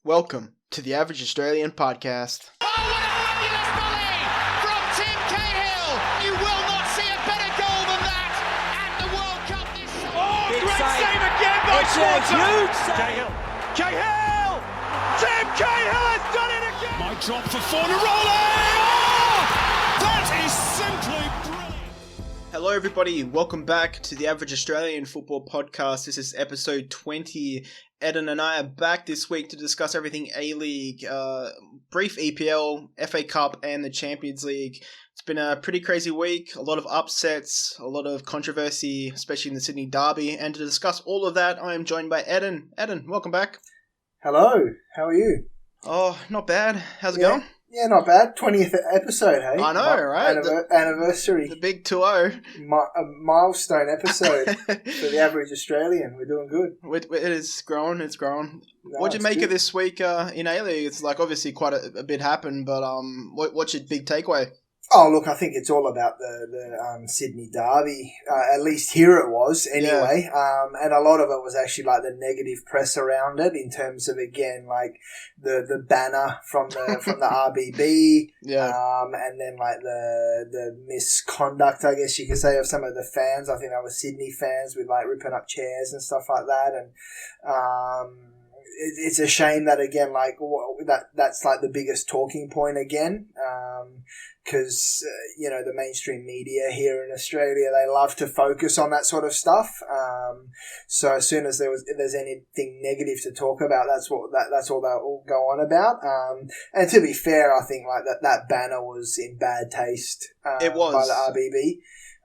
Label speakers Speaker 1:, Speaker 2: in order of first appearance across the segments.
Speaker 1: Welcome to the Average Australian Podcast.
Speaker 2: Oh, what a fabulous volley from Tim Cahill! You will not see a better goal than that at the World Cup this season. Oh,
Speaker 3: Big
Speaker 2: great
Speaker 3: save.
Speaker 2: save again by
Speaker 3: It's a
Speaker 2: Schwarzer!
Speaker 3: huge save.
Speaker 2: Cahill! Tim Cahill has done it again!
Speaker 4: Might drop for Fornaroli! Oh! That is simply brilliant!
Speaker 1: Hello everybody, welcome back to the Average Australian Football Podcast. This is episode 20. Edin and I are back this week to discuss everything A-League, brief EPL, FA Cup and the Champions League. It's been a pretty crazy week, a lot of upsets, a lot of controversy, especially in the Sydney Derby. And to discuss all of that, I am joined by Edin. Edin, welcome back.
Speaker 5: Hello, how are you?
Speaker 1: Oh, not bad. How's it going?
Speaker 5: Yeah, not bad. 20th episode, hey?
Speaker 1: I know, right?
Speaker 5: Anniversary.
Speaker 1: The big 2-0.
Speaker 5: A milestone episode for the Average Australian. We're doing good.
Speaker 1: It is growing, it's growing.
Speaker 5: No,
Speaker 1: What'd you make
Speaker 5: good.
Speaker 1: of this week in A-League? It's like obviously quite a bit happened, but what's your big takeaway?
Speaker 5: Oh, look, I think it's all about the Sydney Derby. At least here it was, anyway. Yeah. And a lot of it was actually like the negative press around it in terms of, again, like the banner from the RBB.
Speaker 1: Yeah.
Speaker 5: And then like the misconduct, I guess you could say, of some of the fans. I think that was Sydney fans with like ripping up chairs and stuff like that. And it's a shame that, again, like that's like the biggest talking point again. Because, the mainstream media here in Australia, they love to focus on that sort of stuff. So as soon as there's anything negative to talk about, that's all they'll go on about. And to be fair, I think like that banner was in bad taste.
Speaker 1: It was.
Speaker 5: By the RBB,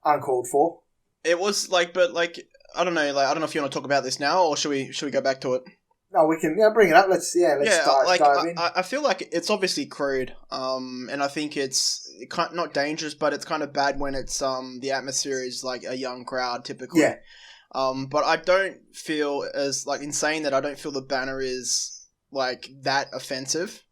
Speaker 5: uncalled for.
Speaker 1: It was I don't know, I don't know if you want to talk about this now or should we go back to it?
Speaker 5: No, we can bring it up. Let's dive in.
Speaker 1: I feel like it's obviously crude, and I think it's not dangerous, but it's kind of bad when it's the atmosphere is like a young crowd typically.
Speaker 5: Yeah.
Speaker 1: But I don't feel as like in saying that I don't feel the banner is like that offensive.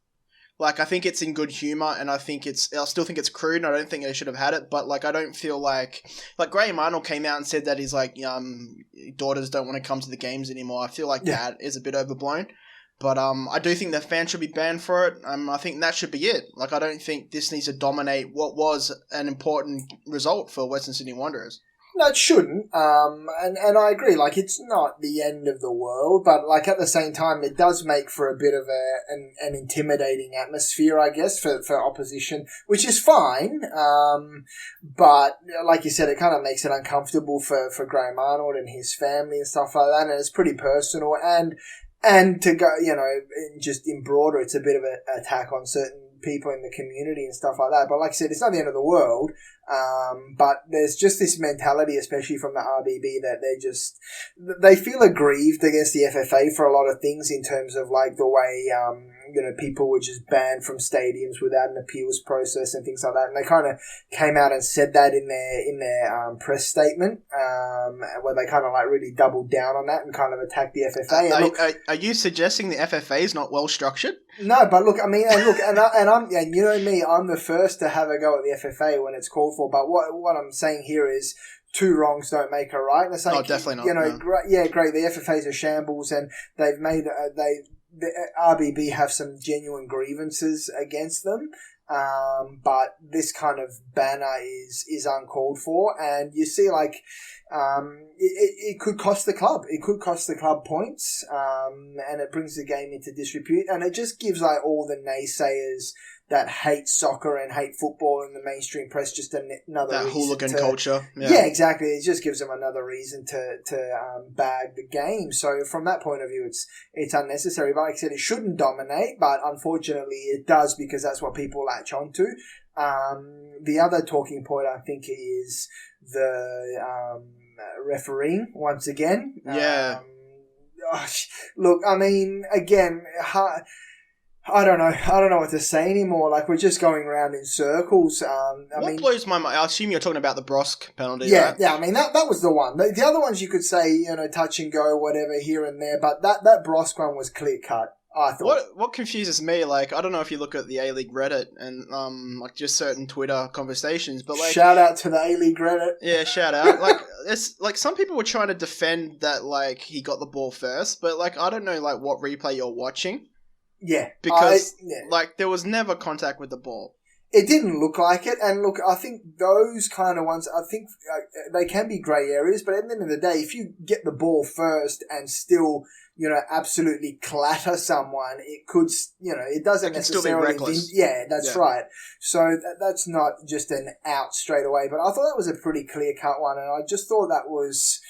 Speaker 1: Like I think it's in good humor, and I still think it's crude, and I don't think they should have had it. But like I don't feel like Graham Arnold came out and said that his daughters don't want to come to the games anymore. I feel like that is a bit overblown. But I do think the fans should be banned for it. I think that should be it. Like I don't think this needs to dominate what was an important result for Western Sydney Wanderers.
Speaker 5: No, it shouldn't. And I agree. Like, it's not the end of the world, but like at the same time, it does make for a bit of an intimidating atmosphere, I guess, for opposition, which is fine. But like you said, it kind of makes it uncomfortable for Graham Arnold and his family and stuff like that. And it's pretty personal. And to go, just in broader, it's a bit of an attack on certain people in the community and stuff like that. But like I said, it's not the end of the world. But there's just this mentality, especially from the RBB, that they feel aggrieved against the FFA for a lot of things in terms of like the way, people were just banned from stadiums without an appeals process and things like that. And they kind of came out and said that in their press statement, where they kind of like really doubled down on that and kind of attacked the FFA.
Speaker 1: Are you suggesting the FFA is not well structured?
Speaker 5: No, but look, I mean, and you know me, I'm the first to have a go at the FFA when it's called for. But what I'm saying here is two wrongs don't make a right. And like,
Speaker 1: definitely not. No.
Speaker 5: Great. The FFA's a shambles, and they've made the RBB have some genuine grievances against them. But this kind of banner is uncalled for, and you see like it could cost the club. It could cost the club points, and it brings the game into disrepute, and it just gives like all the naysayers that hate soccer and hate football in the mainstream press just another
Speaker 1: that
Speaker 5: reason
Speaker 1: hooligan culture.
Speaker 5: Yeah, exactly. It just gives them another reason to bag the game. So from that point of view, it's unnecessary. But like I said, it shouldn't dominate, but unfortunately it does because that's what people latch onto. The other talking point, I think, is the refereeing once again.
Speaker 1: Yeah.
Speaker 5: Look, I mean, again, I don't know what to say anymore. Like, we're just going around in circles.
Speaker 1: What blows my mind? I assume you're talking about the Brosk penalty,
Speaker 5: yeah,
Speaker 1: right?
Speaker 5: Yeah, I mean, that was the one. The other ones you could say, touch and go, whatever, here and there. But that Brosk one was clear cut, I thought.
Speaker 1: What confuses me, like, I don't know if you look at the A-League Reddit and, like, just certain Twitter conversations, but, like...
Speaker 5: Shout out to the A-League Reddit.
Speaker 1: Yeah, shout out. Like, it's, like, some people were trying to defend that, like, he got the ball first, but, like, I don't know, like, what replay you're watching.
Speaker 5: Yeah.
Speaker 1: Because, there was never contact with the ball.
Speaker 5: It didn't look like it. And look, I think those kind of ones, they can be grey areas, but at the end of the day, if you get the ball first and still, absolutely clatter someone, it could, it doesn't necessarily...
Speaker 1: still be reckless.
Speaker 5: That's right. So that's not just an out straight away, but I thought that was a pretty clear-cut one, and I just thought that was...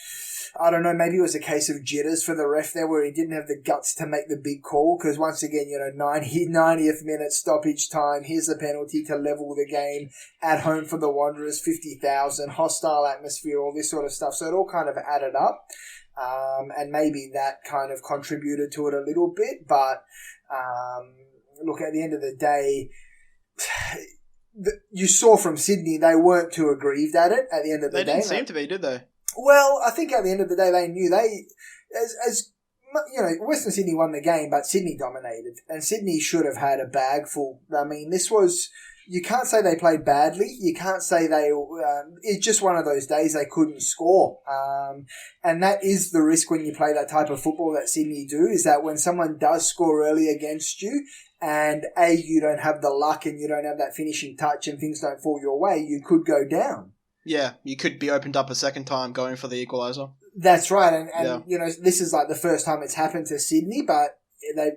Speaker 5: I don't know, maybe it was a case of jitters for the ref there where he didn't have the guts to make the big call because once again, 90th minute stoppage time, here's the penalty to level the game, at home for the Wanderers, 50,000, hostile atmosphere, all this sort of stuff. So it all kind of added up and maybe that kind of contributed to it a little bit. But look, at the end of the day, you saw from Sydney they weren't too aggrieved at it at the end of the day.
Speaker 1: They didn't seem to be, did they?
Speaker 5: Well, I think at the end of the day, they knew Western Sydney won the game, but Sydney dominated. And Sydney should have had a bag full. I mean, you can't say they played badly. You can't say it's just one of those days they couldn't score. And that is the risk when you play that type of football that Sydney do, is that when someone does score early against you, and you don't have the luck and you don't have that finishing touch and things don't fall your way, you could go down.
Speaker 1: Yeah, you could be opened up a second time going for the equaliser.
Speaker 5: That's right, and this is like the first time it's happened to Sydney, but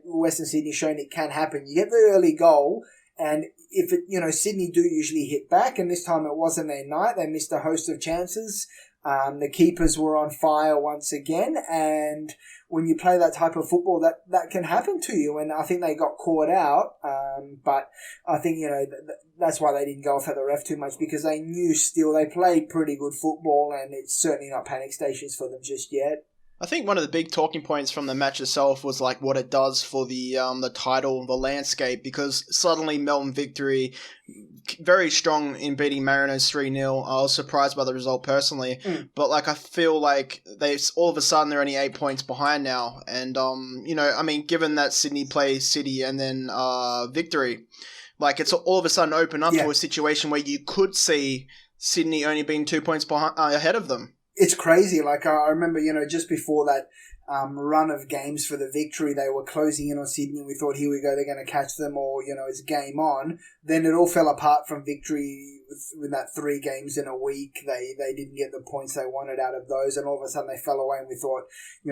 Speaker 5: Western Sydney's shown it can happen. You get the early goal, and if Sydney do usually hit back, and this time it wasn't their night. They missed a host of chances. The keepers were on fire once again, and when you play that type of football, that can happen to you. And I think they got caught out, but I think that's why they didn't go off at the ref too much, because they knew still they played pretty good football, and it's certainly not panic stations for them just yet.
Speaker 1: I think one of the big talking points from the match itself was like what it does for the title, the landscape, because suddenly Melbourne Victory, very strong in beating Mariners 3-0. I was surprised by the result personally, but I feel like all of a sudden they're only 8 points behind now, and given that Sydney plays City and then Victory, it's all of a sudden open up to a situation where you could see Sydney only being 2 points ahead of them.
Speaker 5: It's crazy. I remember, just before that run of games for the Victory, they were closing in on Sydney. We thought, here we go, they're going to catch them, or, it's game on. Then it all fell apart from Victory with that 3 games in a week. They didn't get the points they wanted out of those, and all of a sudden they fell away, and we thought,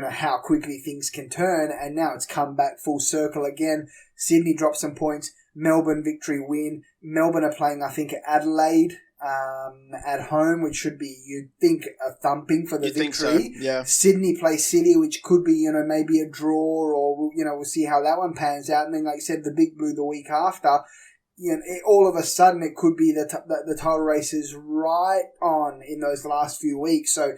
Speaker 5: how quickly things can turn, and now it's come back full circle again. Sydney dropped some points. Melbourne Victory win. Melbourne are playing, I think, Adelaide at home, which should be, you'd think, a thumping for the Victory.
Speaker 1: Think so, yeah.
Speaker 5: Sydney plays City, which could be, maybe a draw, or, we'll see how that one pans out. And then, like you said, the Big Blue the week after, all of a sudden it could be the title race is right on in those last few weeks. So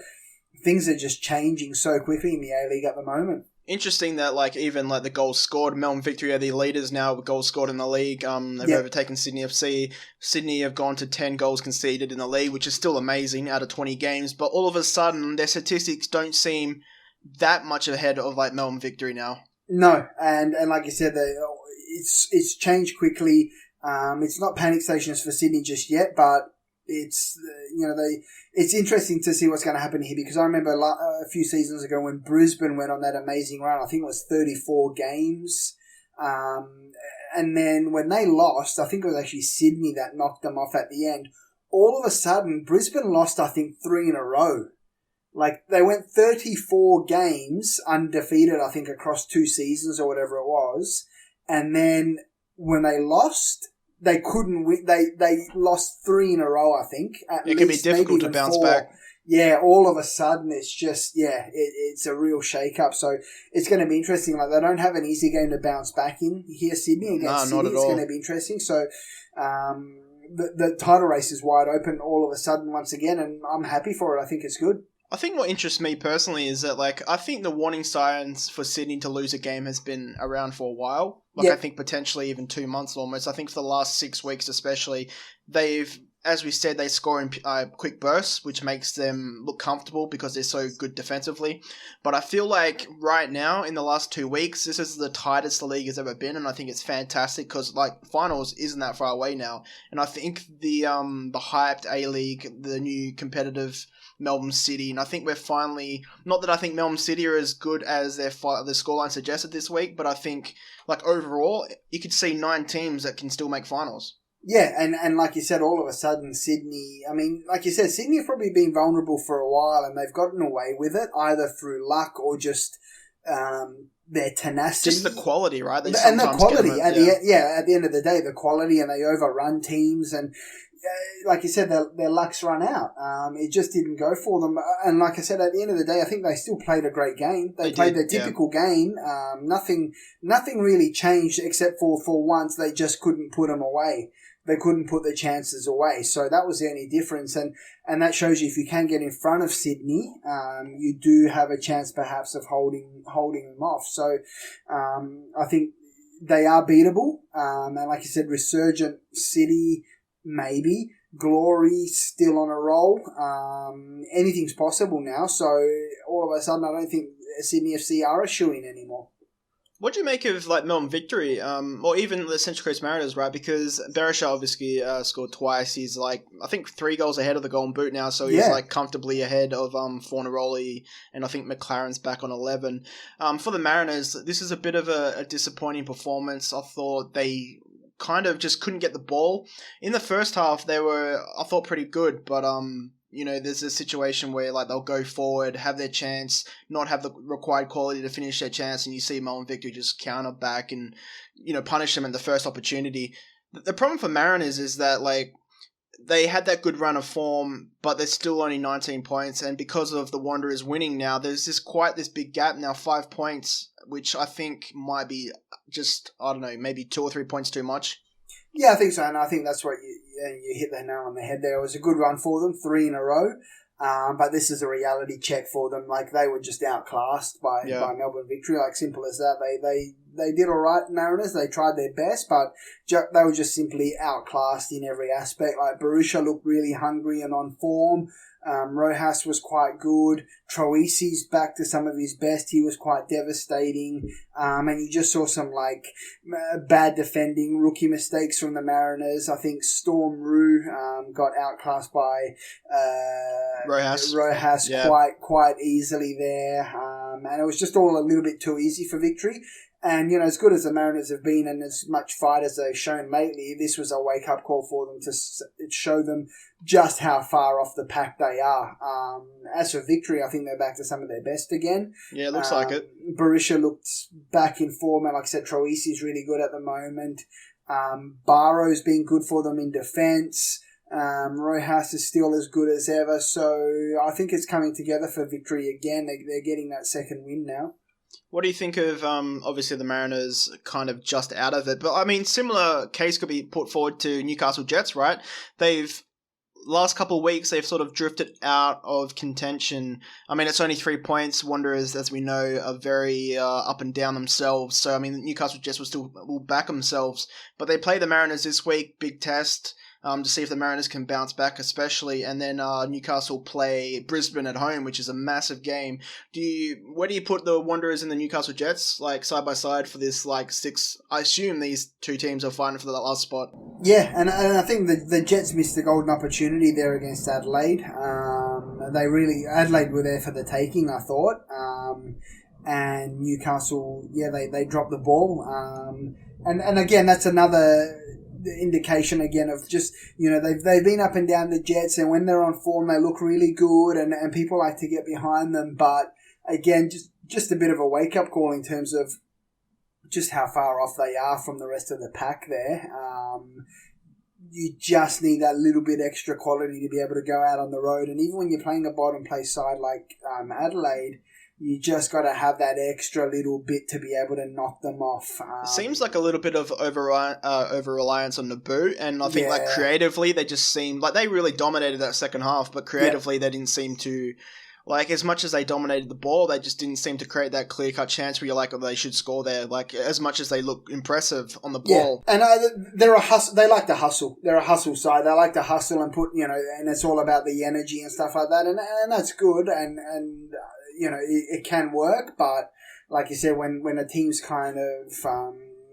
Speaker 5: things are just changing so quickly in the A-League at the moment.
Speaker 1: Interesting that even the goals scored, Melbourne Victory are the leaders now with goals scored in the league. They've overtaken Sydney FC. Sydney have gone to 10 goals conceded in the league, which is still amazing out of 20 games. But all of a sudden, their statistics don't seem that much ahead of Melbourne Victory now. No,
Speaker 5: and like you said, it's changed quickly. It's not panic stations for Sydney just yet, but it's it's interesting to see what's going to happen here, because I remember a few seasons ago when Brisbane went on that amazing run. I think it was 34 games, and then when they lost, I think it was actually Sydney that knocked them off at the end. All of a sudden, Brisbane lost, I think, 3 in a row. They went 34 games undefeated, I think, across 2 seasons or whatever it was, and then when they lost, they couldn't win. They lost 3 in a row, I think.
Speaker 1: It can be difficult to bounce
Speaker 5: 4.
Speaker 1: back.
Speaker 5: Yeah, all of a sudden it's just, it's a real shake-up. So it's going to be interesting. They don't have an easy game to bounce back in here, Sydney, against Sydney. It's going to be interesting. So the title race is wide open all of a sudden once again, and I'm happy for it. I think it's good.
Speaker 1: I think what interests me personally is that, I think the warning signs for Sydney to lose a game has been around for a while. I think potentially even 2 months almost. I think for the last 6 weeks especially, they've as we said, they score in quick bursts, which makes them look comfortable because they're so good defensively. But I feel like right now, in the last 2 weeks, this is the tightest the league has ever been, and I think it's fantastic because like finals isn't that far away now. And I think the hyped A-League, the new competitive Melbourne City, and I think we're finally, not that I think Melbourne City are as good as their scoreline suggested this week, but I think like overall, you could see 9 teams that can still make finals.
Speaker 5: Yeah, and like you said, all of a sudden Sydney, I mean, like you said, Sydney have probably been vulnerable for a while and they've gotten away with it, either through luck or just their tenacity.
Speaker 1: Just the quality, right?
Speaker 5: And the quality, at the end of the day, the quality, and they overrun teams, and like you said, their luck's run out. It just didn't go for them. And like I said, at the end of the day, I think they still played a great game. They played their typical game. Nothing really changed except for once they just couldn't put them away. They couldn't put their chances away. So that was the only difference. And that shows you if you can get in front of Sydney, you do have a chance perhaps of holding them off. So I think they are beatable. And like you said, resurgent City, maybe. Glory still on a roll. Anything's possible now. So all of a sudden, I don't think Sydney FC are a shoo-in anymore.
Speaker 1: What do you make of like Melbourne Victory, or even the Central Coast Mariners, right? Because Berisha obviously scored twice. He's like, I think 3 goals ahead of the Golden Boot now, so he's like comfortably ahead of Fornaroli, and I think McLaren's back on 11. For the Mariners, this is a bit of a disappointing performance. I thought they kind of just couldn't get the ball. In the first half, they were, I thought, pretty good, but you know, there's a situation where like they'll go forward, have their chance, not have the required quality to finish their chance, and you see Melbourne Victory just counter back and, you know, punish them in the first opportunity. The problem for Mariners is that like they had that good run of form, but they're still only 19 points, and because of the Wanderers winning now, there's this big gap now, 5 points, which I think might be just, I don't know, maybe 2 or 3 points too much.
Speaker 5: Yeah, I think so, and I think that's what you hit the nail on the head there. It was a good run for them, 3 in a row, but this is a reality check for them. Like, they were just outclassed by Melbourne Victory, like, simple as that. They did all right, Mariners. They tried their best, but they were just simply outclassed in every aspect. Like, Berisha looked really hungry and on form. Rojas was quite good. Troisi's back to some of his best. He was quite devastating. And you just saw some like bad defending, rookie mistakes from the Mariners. I think Storm Rue got outclassed by Rojas quite easily there. And it was just all a little bit too easy for Victory. And, you know, as good as the Mariners have been and as much fight as they've shown lately, this was a wake-up call for them to show them just how far off the pack they are. As for Victory, I think they're back to some of their best again.
Speaker 1: Yeah, it looks like it.
Speaker 5: Berisha looked back in form, and like I said, Troisi's really good at the moment. Barrow's been good for them in defence. Rojas is still as good as ever. So I think it's coming together for Victory again. They're getting that second win now.
Speaker 1: What do you think of, obviously, the Mariners kind of just out of it? But, I mean, similar case could be put forward to Newcastle Jets, right? Last couple of weeks, they've sort of drifted out of contention. I mean, it's only 3 points. Wanderers, as we know, are very up and down themselves. So, I mean, Newcastle Jets will back themselves. But they play the Mariners this week, big test. To see if the Mariners can bounce back, especially, and then Newcastle play Brisbane at home, which is a massive game. Where do you put the Wanderers and the Newcastle Jets, like side by side for this, like 6? I assume these 2 teams are fighting for the last spot.
Speaker 5: Yeah, and I think the Jets missed the golden opportunity there against Adelaide. Adelaide were there for the taking, I thought, and Newcastle, they dropped the ball, and again, that's another indication again of just, you know, they've been up and down, the Jets, and when they're on form they look really good and people like to get behind them, but again, just a bit of a wake-up call in terms of just how far off they are from the rest of the pack there. You just need that little bit extra quality to be able to go out on the road, and even when you're playing a bottom place side like Adelaide, you just got to have that extra little bit to be able to knock them off.
Speaker 1: It seems like a little bit of over-reliance on the boot, and I think like creatively they just seemed like they really dominated that second half, but creatively they didn't seem to Like, as much as they dominated the ball, they just didn't seem to create that clear-cut chance where you're like, oh, they should score there. Like, as much as they look impressive on the ball.
Speaker 5: Yeah, and they like to hustle. They're a hustle side. They like to hustle and put, and it's all about the energy and stuff like that. And that's good. And it can work. But like you said, when a team's kind of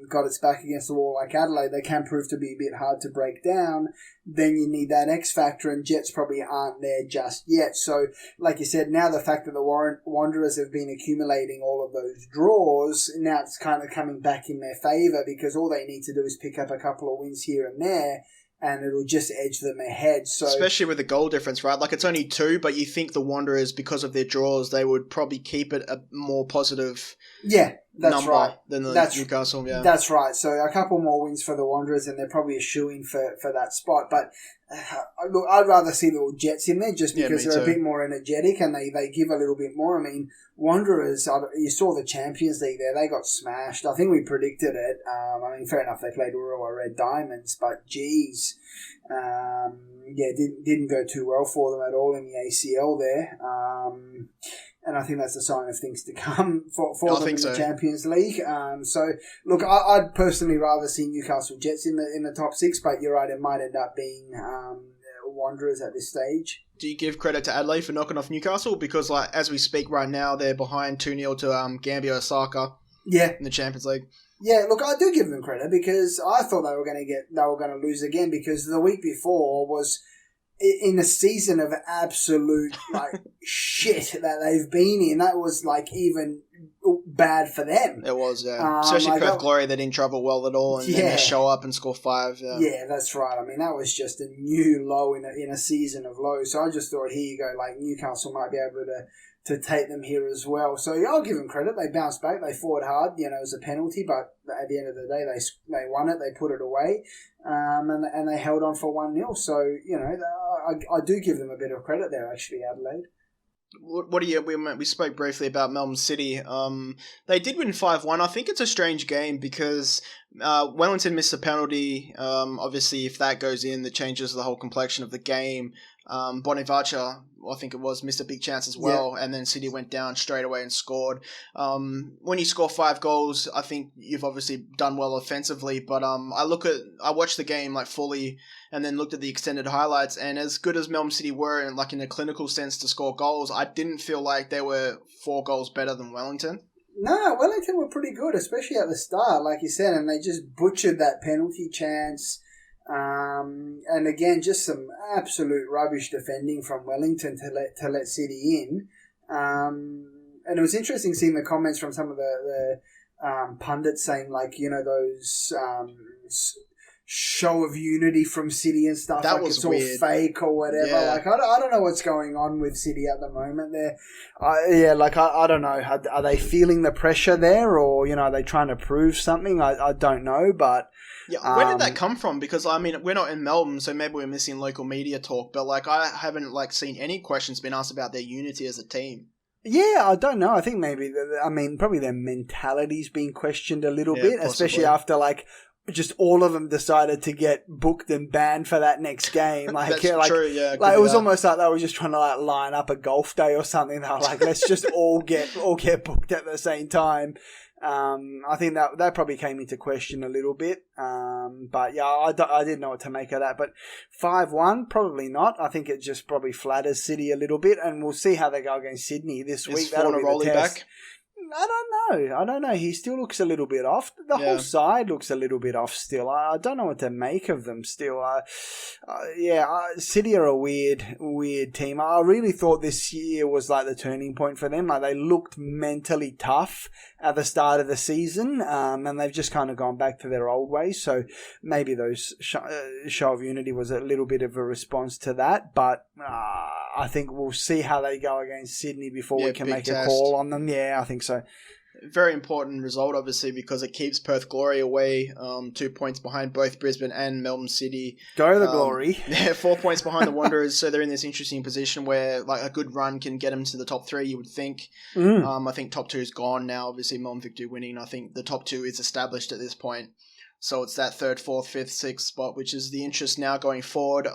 Speaker 5: got its back against the wall like Adelaide, they can prove to be a bit hard to break down. Then you need that X factor, and Jets probably aren't there just yet. So, like you said, now the fact that the Wanderers have been accumulating all of those draws, now it's kind of coming back in their favour, because all they need to do is pick up a couple of wins here and there, and it'll just edge them ahead. So,
Speaker 1: especially with the goal difference, right? Like, it's only 2, but you think the Wanderers, because of their draws, they would probably keep it a more positive number than the Newcastle. Yeah,
Speaker 5: that's right. So a couple more wins for the Wanderers, and they're probably a shoo-in for that spot. But look, I'd rather see the Jets in there, just because they're a bit more energetic and they give a little bit more. I mean, Wanderers, you saw the Champions League there, they got smashed. I think we predicted it. I mean, fair enough, they played Royal Red Diamonds, but geez, didn't go too well for them at all in the ACL there. And I think that's a sign of things to come for them in the Champions League. So, look, I'd personally rather see Newcastle Jets in the top 6, but you're right, it might end up being Wanderers at this stage.
Speaker 1: Do you give credit to Adelaide for knocking off Newcastle? Because, like, as we speak right now, they're behind 2-0 to Gambia Osaka in the Champions League.
Speaker 5: Yeah, look, I do give them credit, because I thought they were going to lose again, because the week before was in a season of absolute shit that they've been in. That was even bad for them.
Speaker 1: It was, yeah. Especially Perth Glory, they didn't travel well at all, and then they show up and score 5.
Speaker 5: Yeah, that's right. I mean, that was just a new low in a season of lows. So I just thought, here you go, Newcastle might be able to take them here as well. So I'll give them credit. They bounced back. They fought hard. It was a penalty, but at the end of the day, they won it. They put it away, and they held on for 1-0. So I do give them a bit of credit there, actually, Adelaide.
Speaker 1: What do you? We spoke briefly about Melbourne City. They did win 5-1. I think it's a strange game because Wellington missed a penalty. Obviously, if that goes in, that changes the whole complexion of the game. Bonifacia, I think it was, missed a big chance as well, and then City went down straight away and scored. When you score 5 goals, I think you've obviously done well offensively, but I watched the game fully and then looked at the extended highlights, and as good as Melbourne City were in a clinical sense to score goals, I didn't feel like they were 4 goals better than Wellington.
Speaker 5: No, Wellington were pretty good, especially at the start, like you said, and they just butchered that penalty chance. And again, just some absolute rubbish defending from Wellington to let City in. And it was interesting seeing the comments from some of the pundits saying those show of unity from City and stuff.
Speaker 1: That was
Speaker 5: it's
Speaker 1: weird.
Speaker 5: All fake or whatever.
Speaker 1: Yeah.
Speaker 5: I don't know what's going on with City at the moment. I don't know. Are they feeling the pressure there, or are they trying to prove something? I don't know, but.
Speaker 1: Yeah, where did that come from? Because, we're not in Melbourne, so maybe we're missing local media talk, but, I haven't, seen any questions being asked about their unity as a team.
Speaker 5: Yeah, I don't know. I think maybe, probably their mentality's been questioned a little bit, possibly. Especially after, just all of them decided to get booked and banned for that next game.
Speaker 1: That's true, yeah.
Speaker 5: It was almost like they were just trying to line up a golf day or something. They were like, let's just all get booked at the same time. I think that probably came into question a little bit. But yeah, I didn't know what to make of that. But 5-1, probably not. I think it just probably flatters City a little bit, and we'll see how they go against Sydney this week.
Speaker 1: That'll be the test. Back?
Speaker 5: I don't know. He still looks a little bit off. The whole side looks a little bit off still. I don't know what to make of them still. City are a weird team. I really thought this year was the turning point for them. They looked mentally tough at the start of the season, and they've just kind of gone back to their old ways. So maybe those show of unity was a little bit of a response to that. But I think we'll see how they go against Sydney before we can make a call on them. Yeah, I think so.
Speaker 1: Very important result, obviously, because it keeps Perth Glory away, 2 points behind both Brisbane and Melbourne City.
Speaker 5: Go the Glory.
Speaker 1: Yeah, 4 points behind the Wanderers, so they're in this interesting position where like a good run can get them to the top 3, you would think. I think top 2 is gone now, obviously Melbourne Victory winning. I think the top 2 is established at this point. So it's that 3rd, 4th, 5th, 6th spot, which is the interest now going forward.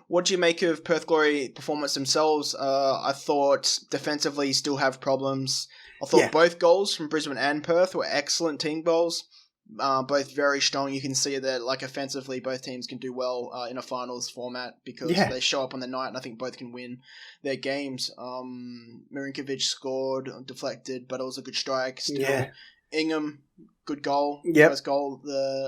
Speaker 1: What do you make of Perth Glory performance themselves? I thought defensively still have problems. I thought both goals from Brisbane and Perth were excellent team goals. Both very strong. You can see that like offensively both teams can do well in a finals format because they show up on the night, and I think both can win their games. Mirinkovic scored, deflected, but it was a good strike still. Yeah. Ingham, good goal. First goal.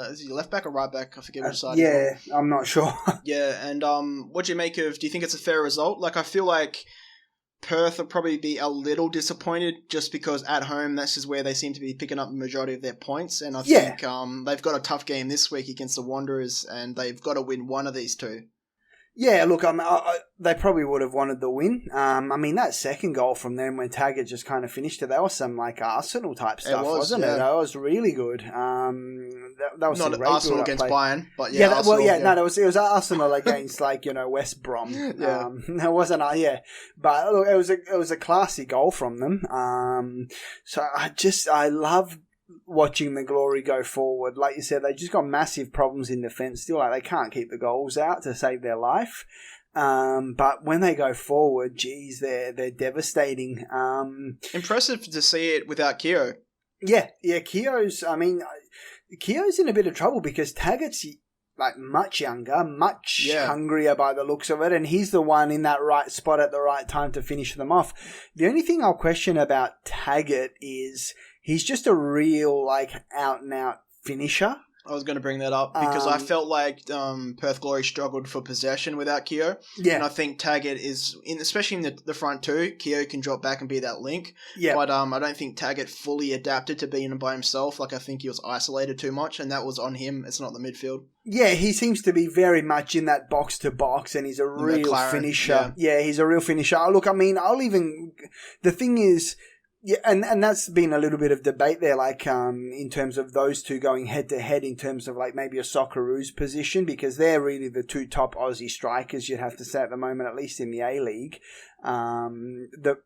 Speaker 1: Is he left back or right back? I forget which side.
Speaker 5: Yeah, I'm not sure.
Speaker 1: Yeah, and what do you make of? Do you think it's a fair result? Like, I feel like Perth will probably be a little disappointed just because at home this is where they seem to be picking up the majority of their points, and I think they've got a tough game this week against the Wanderers, and they've got to win one of these two.
Speaker 5: Yeah, look, they probably would have wanted the win. I mean, that second goal from them when Taggart just kind of finished it, that was some like Arsenal type stuff, wasn't it? That was really good. That was
Speaker 1: not
Speaker 5: some
Speaker 1: Arsenal against Bayern, but
Speaker 5: Arsenal, no, it was Arsenal against like West Brom. It wasn't, but look, it was a classy goal from them. So I love watching the Glory go forward. Like you said, they just got massive problems in defence still. Like, they can't keep the goals out to save their life. But when they go forward, geez, they're devastating.
Speaker 1: Impressive to see it without Keogh.
Speaker 5: Yeah, Keogh's in a bit of trouble because Taggart's like much younger, much hungrier by the looks of it, and he's the one in that right spot at the right time to finish them off. The only thing I'll question about Taggart is he's just a real, like, out-and-out finisher.
Speaker 1: I was going to bring that up because I felt like Perth Glory struggled for possession without Keogh. Yeah. And I think Taggart is, especially in the front two, Keogh can drop back and be that link. Yeah. But I don't think Taggart fully adapted to being by himself. Like, I think he was isolated too much, and that was on him. It's not the midfield.
Speaker 5: Yeah, he seems to be very much in that box-to-box, and he's a real finisher. Yeah, he's a real finisher. Look, I mean, the thing is, yeah, and that's been a little bit of debate there, like in terms of those two going head to head in terms of like maybe a Socceroos position, because they're really the two top Aussie strikers, you'd have to say at the moment, at least in the A-League. The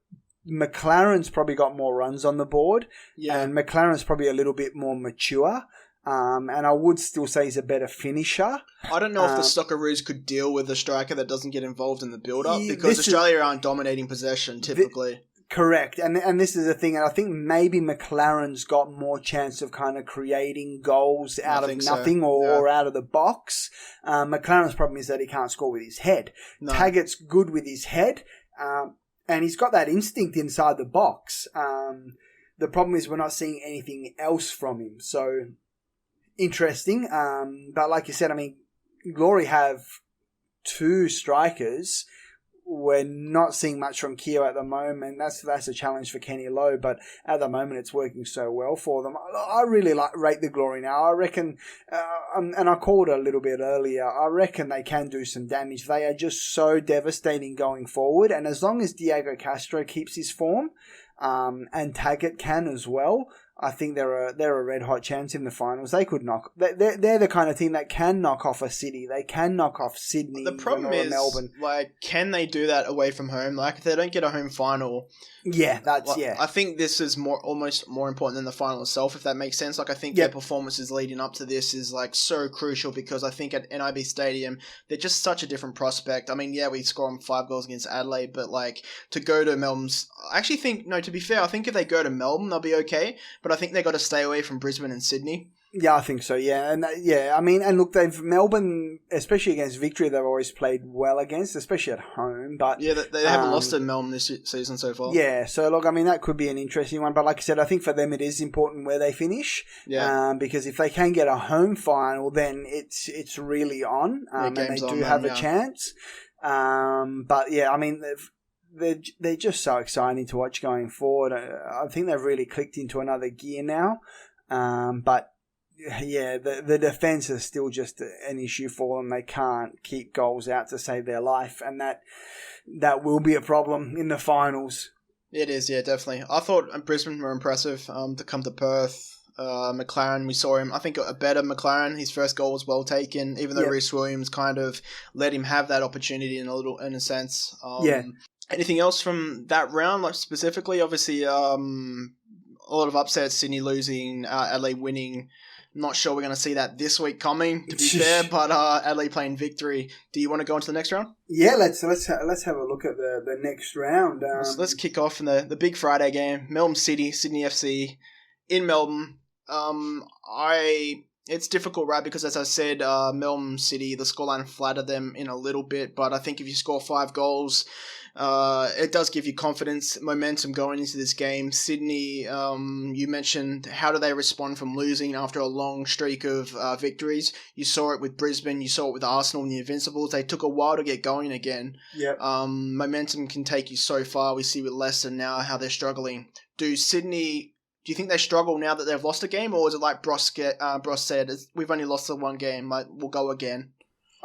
Speaker 5: McLaren's probably got more runs on the board, and McLaren's probably a little bit more mature. And I would still say he's a better finisher.
Speaker 1: I don't know if the Socceroos could deal with a striker that doesn't get involved in the build-up, because Australia aren't dominating possession typically.
Speaker 5: Correct, and this is the thing, and I think maybe McLaren's got more chance of kind of creating goals out of nothing or out of the box. McLaren's problem is that he can't score with his head. No. Taggart's good with his head, and he's got that instinct inside the box. The problem is we're not seeing anything else from him, so interesting. But like you said, I mean, Glory have two strikers. We're not seeing much from Keogh at the moment. That's a challenge for Kenny Lowe, but at the moment it's working so well for them. I really rate the Glory now. I reckon, and I called it a little bit earlier, I reckon they can do some damage. They are just so devastating going forward, and as long as Diego Castro keeps his form, and Taggart can as well, I think they're a red hot chance in the finals. They could they're the kind of team that can knock off a City. They can knock off Sydney.
Speaker 1: The problem is, Melbourne. Like, can they do that away from home? Like, if they don't get a home final. Yeah, I think this is almost more important than the final itself, if that makes sense. Like, I think their performances leading up to this is like so crucial, because I think at NIB Stadium they're just such a different prospect. I mean, we score them 5 goals against Adelaide, but like to go to Melbourne's, I actually think, no, to be fair, I think if they go to Melbourne they'll be okay. But I think they got to stay away from Brisbane and Sydney.
Speaker 5: Yeah, I think so. Yeah, and I mean, and look, Melbourne, especially against Victory, they've always played well against, especially at home. But
Speaker 1: they haven't lost to Melbourne this season so far.
Speaker 5: Yeah, so look, I mean, that could be an interesting one. But like I said, I think for them it is important where they finish. Yeah. Because if they can get a home final, then it's really on, and they do have a chance. But yeah, I mean, they're just so exciting to watch going forward. I think they've really clicked into another gear now. But yeah, the defence is still just an issue for them. They can't keep goals out to save their life, and that will be a problem in the finals.
Speaker 1: It is, yeah, definitely. I thought Brisbane were impressive to come to Perth. McLaren, we saw him. I think a better McLaren. His first goal was well taken, even though Rhys Williams kind of let him have that opportunity in a sense. Anything else from that round, like specifically? Obviously, a lot of upsets. Sydney losing, Adelaide winning. Not sure we're going to see that this week coming, to be fair, but Adelaide playing Victory. Do you want to go into the next round?
Speaker 3: Yeah, let's have a look at the next round.
Speaker 1: So let's kick off in the big Friday game. Melbourne City, Sydney FC in Melbourne. It's difficult, right? Because as I said, Melbourne City, the scoreline flattered them in a little bit, but I think if you score 5 goals, it does give you confidence, momentum going into this game. Sydney, you mentioned, how do they respond from losing after a long streak of victories? You saw it with Brisbane, you saw it with Arsenal and the Invincibles. They took a while to get going again.
Speaker 3: Yep.
Speaker 1: Momentum can take you so far. We see with Leicester now how they're struggling. Do you think they struggle now that they've lost a game, or is it like Bros said, we've only lost the one game, we'll go again?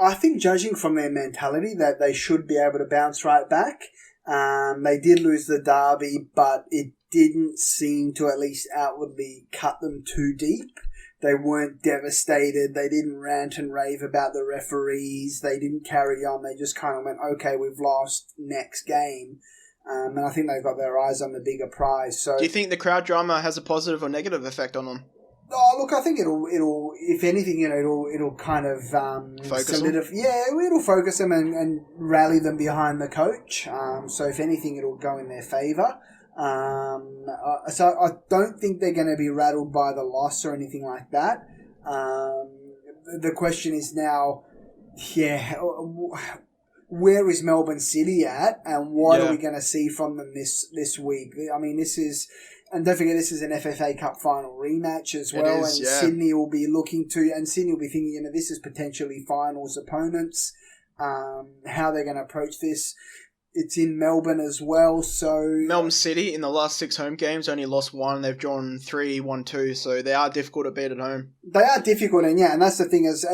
Speaker 3: I think judging from their mentality that they should be able to bounce right back. They did lose the derby, but it didn't seem to at least outwardly cut them too deep. They weren't devastated. They didn't rant and rave about the referees. They didn't carry on. They just kind of went, okay, we've lost, next game. And I think they've got their eyes on the bigger prize. So,
Speaker 1: do you think the crowd drama has a positive or negative effect on them?
Speaker 3: Oh, look, I think it'll if anything, it'll kind of
Speaker 1: focus them.
Speaker 3: Yeah, it'll focus them and rally them behind the coach. So if anything, it'll go in their favour. So I don't think they're going to be rattled by the loss or anything like that. The question is now, where is Melbourne City at, and what are we going to see from them this week? I mean, this is. And don't forget, this is an FFA Cup final rematch as well. Sydney will be Sydney will be thinking, this is potentially finals opponents. How they're going to approach this. It's in Melbourne as well, so...
Speaker 1: Melbourne City, in the last 6 home games, only lost 1. They've drawn 3, 1, 2, so they are difficult to beat at home.
Speaker 3: They are difficult, and that's the thing, as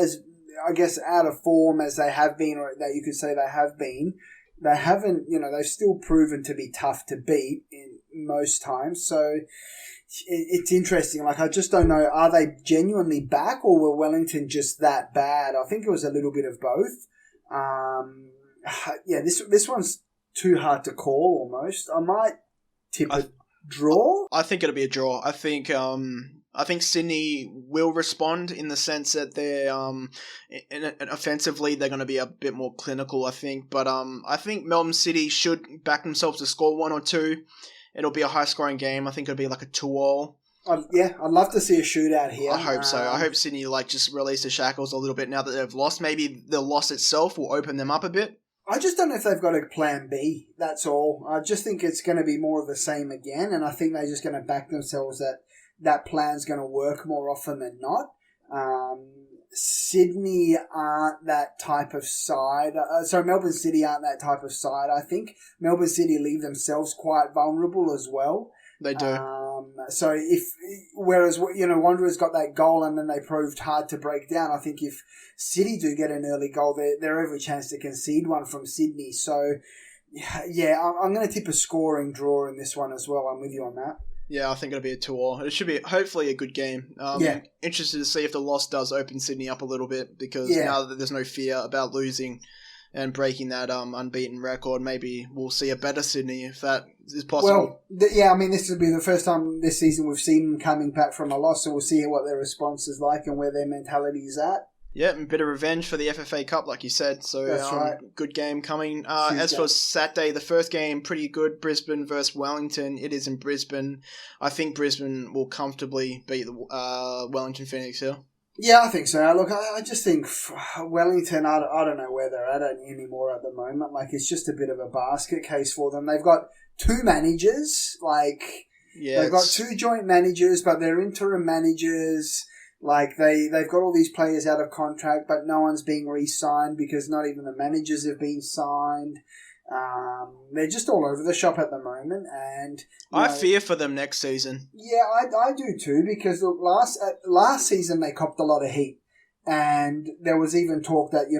Speaker 3: I guess, out of form as they have been, or that you could say they have been, they haven't, they've still proven to be tough to beat in most times. So it's interesting. Like, I just don't know, are they genuinely back, or were Wellington just that bad? I think it was a little bit of both. This one's too hard to call almost. I might tip a draw.
Speaker 1: I think it'll be a draw. I think Sydney will respond in the sense that they're offensively they're going to be a bit more clinical, I think. But I think Melbourne City should back themselves to score 1 or 2. It'll be a high-scoring game. I think it'll be like a 2-2.
Speaker 3: I'd love to see a shootout here.
Speaker 1: I hope so. I hope Sydney just release the shackles a little bit now that they've lost. Maybe the loss itself will open them up a bit.
Speaker 3: I just don't know if they've got a plan B, that's all. I just think it's going to be more of the same again, and I think they're just going to back themselves that plan's going to work more often than not. Sydney aren't that type of side. Melbourne City aren't that type of side, I think. Melbourne City leave themselves quite vulnerable as well.
Speaker 1: They do.
Speaker 3: Whereas Wanderers got that goal and then they proved hard to break down. I think if City do get an early goal, they're every chance to concede one from Sydney. So, I'm going to tip a scoring draw in this one as well. I'm with you on that.
Speaker 1: Yeah, I think it'll be a 2-2. It should be hopefully a good game. Interested to see if the loss does open Sydney up a little bit, because now that there's no fear about losing and breaking that unbeaten record, maybe we'll see a better Sydney if that is possible.
Speaker 3: Well, this will be the first time this season we've seen them coming back from a loss, so we'll see what their response is like and where their mentality is at.
Speaker 1: Yeah, a bit of revenge for the FFA Cup, like you said. So,
Speaker 3: that's right.
Speaker 1: Good game coming. As for Saturday, the first game, pretty good. Brisbane versus Wellington. It is in Brisbane. I think Brisbane will comfortably beat the Wellington Phoenix here.
Speaker 3: Yeah, I think so. Look, I just think Wellington, I don't know where they're at anymore at the moment. Like, it's just a bit of a basket case for them. They've got 2 managers. They've got 2 joint managers, but they're interim managers. Like, they've got all these players out of contract, but no one's being re-signed because not even the managers have been signed. They're just all over the shop at the moment, and
Speaker 1: I fear for them next season.
Speaker 3: Yeah, I do too, because last season they copped a lot of heat, and there was even talk that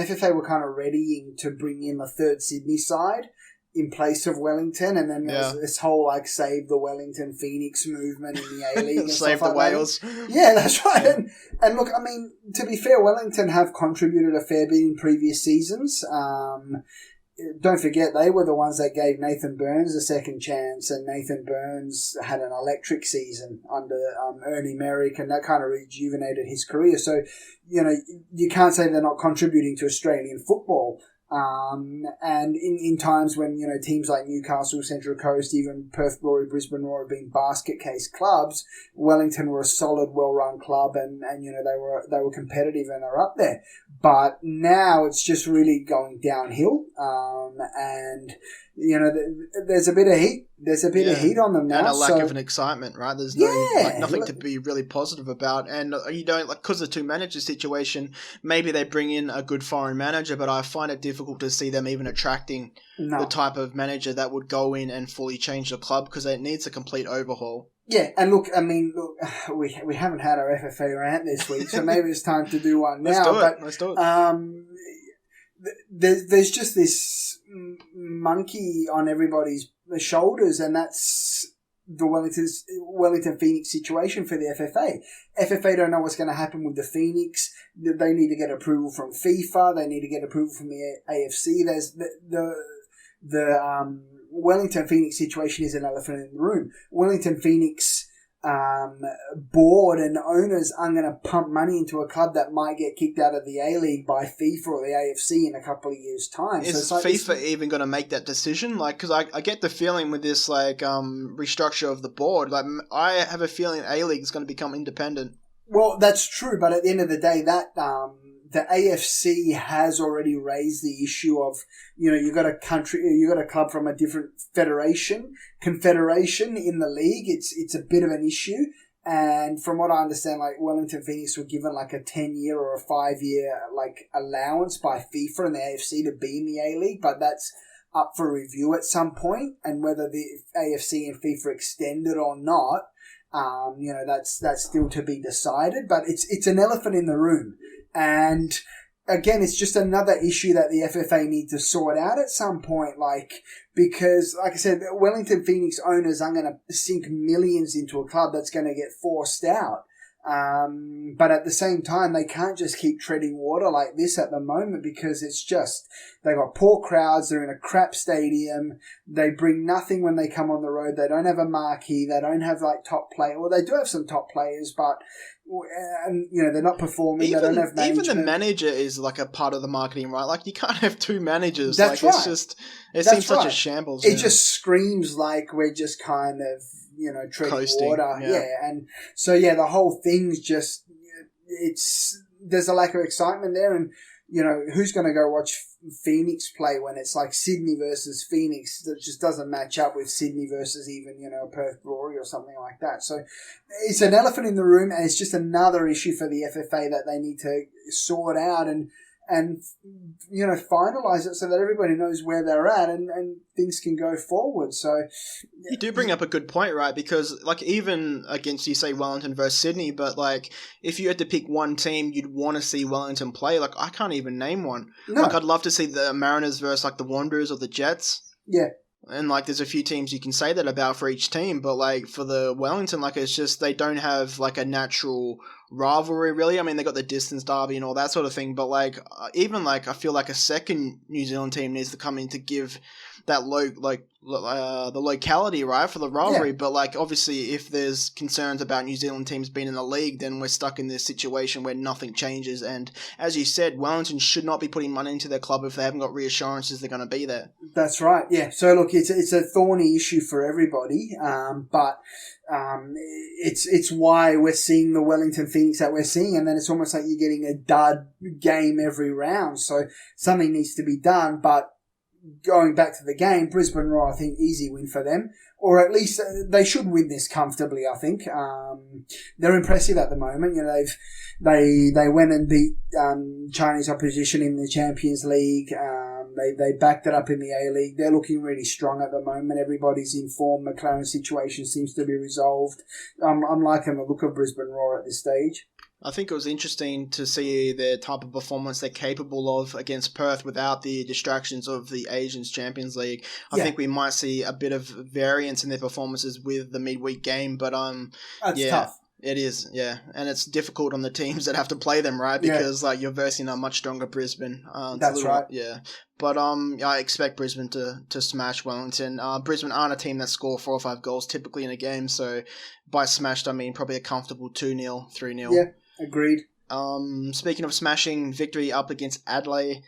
Speaker 3: FFA were kind of readying to bring in a third Sydney side. in place of Wellington, and then there's this whole like save the Wellington Phoenix movement in the A-League and
Speaker 1: save
Speaker 3: stuff
Speaker 1: the
Speaker 3: like
Speaker 1: Wales.
Speaker 3: that. Yeah, that's right. Yeah. And look, I mean, to be fair, Wellington have contributed a fair bit in previous seasons. Don't forget, they were the ones that gave Nathan Burns a second chance, and Nathan Burns had an electric season under Ernie Merrick, and that kind of rejuvenated his career. So, you know, you can't say they're not contributing to Australian football. And in times when, you know, teams like Newcastle, Central Coast, even Perth Glory, Brisbane Roar have been basket case clubs, Wellington were a solid, well-run club, and you know, they were competitive and they're up there. But now it's just really going downhill, and you know, there's a bit of heat. There's a bit of heat on them now,
Speaker 1: and a lack of an excitement, right? There's nothing to be really positive about, and you don't because of the two manager situation. Maybe they bring in a good foreign manager, but I find it difficult to see them even attracting the type of manager that would go in and fully change the club because it needs a complete overhaul.
Speaker 3: Yeah, and look, I mean, we haven't had our FFA rant this week, so maybe it's time to do one now.
Speaker 1: Let's do it.
Speaker 3: There's just this monkey on everybody's shoulders, and that's the Wellington Phoenix situation for the FFA. FFA don't know what's going to happen with the Phoenix. They need to get approval from FIFA. They need to get approval from the AFC. There's the Wellington Phoenix situation is an elephant in the room. Wellington Phoenix board and owners aren't going to pump money into a club that might get kicked out of the A-League by FIFA or the AFC in a couple of years' time.
Speaker 1: Is FIFA even going to make that decision? Like, because I get the feeling with this like restructure of the board, like I have a feeling A-League is going to become independent.
Speaker 3: Well, that's true, but at the end of the day, that the AFC has already raised the issue of, you know, you got a club from a different confederation in the league. It's a bit of an issue. And from what I understand, like Wellington Phoenix were given like a 10-year or a 5-year like allowance by FIFA and the AFC to be in the A-League, but that's up for review at some point. And whether the AFC and FIFA extend it or not, you know, that's still to be decided. But it's an elephant in the room. And again, it's just another issue that the FFA need to sort out at some point, because, like I said, Wellington Phoenix owners aren't going to sink millions into a club that's going to get forced out. But at the same time, they can't just keep treading water like this at the moment because it's just, they got poor crowds, they're in a crap stadium, they bring nothing when they come on the road, they don't have a marquee, they don't have like top play, well, they do have some top players, but and you know, they're not performing, they don't have management.
Speaker 1: Even the manager is like a part of the marketing, right? Like you can't have two managers.
Speaker 3: That's
Speaker 1: like,
Speaker 3: right.
Speaker 1: It's just, it seems such a shambles.
Speaker 3: It just screams like we're just kind of, you know, treading
Speaker 1: coasting,
Speaker 3: water. Yeah. And so, yeah, the whole thing's just, there's a lack of excitement there. And, you know, who's going to go watch Phoenix play when it's like Sydney versus Phoenix that just doesn't match up with Sydney versus even, you know, Perth Glory or something like that. So it's an elephant in the room, and it's just another issue for the FFA that they need to sort out and you know, finalise it so that everybody knows where they're at and things can go forward. So
Speaker 1: you do bring up a good point, right? Because like even against, you say Wellington versus Sydney, but like if you had to pick one team you'd want to see Wellington play, like I can't even name one.
Speaker 3: No.
Speaker 1: Like I'd love to see the Mariners versus like the Wanderers or the Jets.
Speaker 3: Yeah.
Speaker 1: And like there's a few teams you can say that about for each team, but like for the Wellington, like it's just they don't have like a natural rivalry really. I mean, they got the distance derby and all that sort of thing, but like even like I feel like a second New Zealand team needs to come in to give that the locality, right, for the rivalry. Yeah. But like obviously if there's concerns about New Zealand teams being in the league, then we're stuck in this situation where nothing changes. And as you said, Wellington should not be putting money into their club if they haven't got reassurances they're going to be there.
Speaker 3: That's right. Yeah. So look, it's a thorny issue for everybody, but it's why we're seeing the Wellington Phoenix that we're seeing, and then it's almost like you're getting a dud game every round. So something needs to be done. But going back to the game, Brisbane Roar, I think, easy win for them. Or at least they should win this comfortably, I think. They're impressive at the moment. You know, they went and beat Chinese opposition in the Champions League. They backed it up in the A-League. They're looking really strong at the moment. Everybody's in form. McLaren's situation seems to be resolved. I'm liking the look of Brisbane Roar at this stage.
Speaker 1: I think it was interesting to see the type of performance they're capable of against Perth without the distractions of the Asians Champions League. I think we might see a bit of variance in their performances with the midweek game, but
Speaker 3: That's tough.
Speaker 1: It is, yeah, and it's difficult on the teams that have to play them, right? Because like you're versing a much stronger Brisbane.
Speaker 3: That's right.
Speaker 1: Yeah, but I expect Brisbane to smash Wellington. Brisbane aren't a team that score 4 or 5 goals typically in a game, so by smashed I mean probably a comfortable 2-0, 3-0.
Speaker 3: Yeah, agreed.
Speaker 1: Speaking of smashing, Victory up against Adelaide.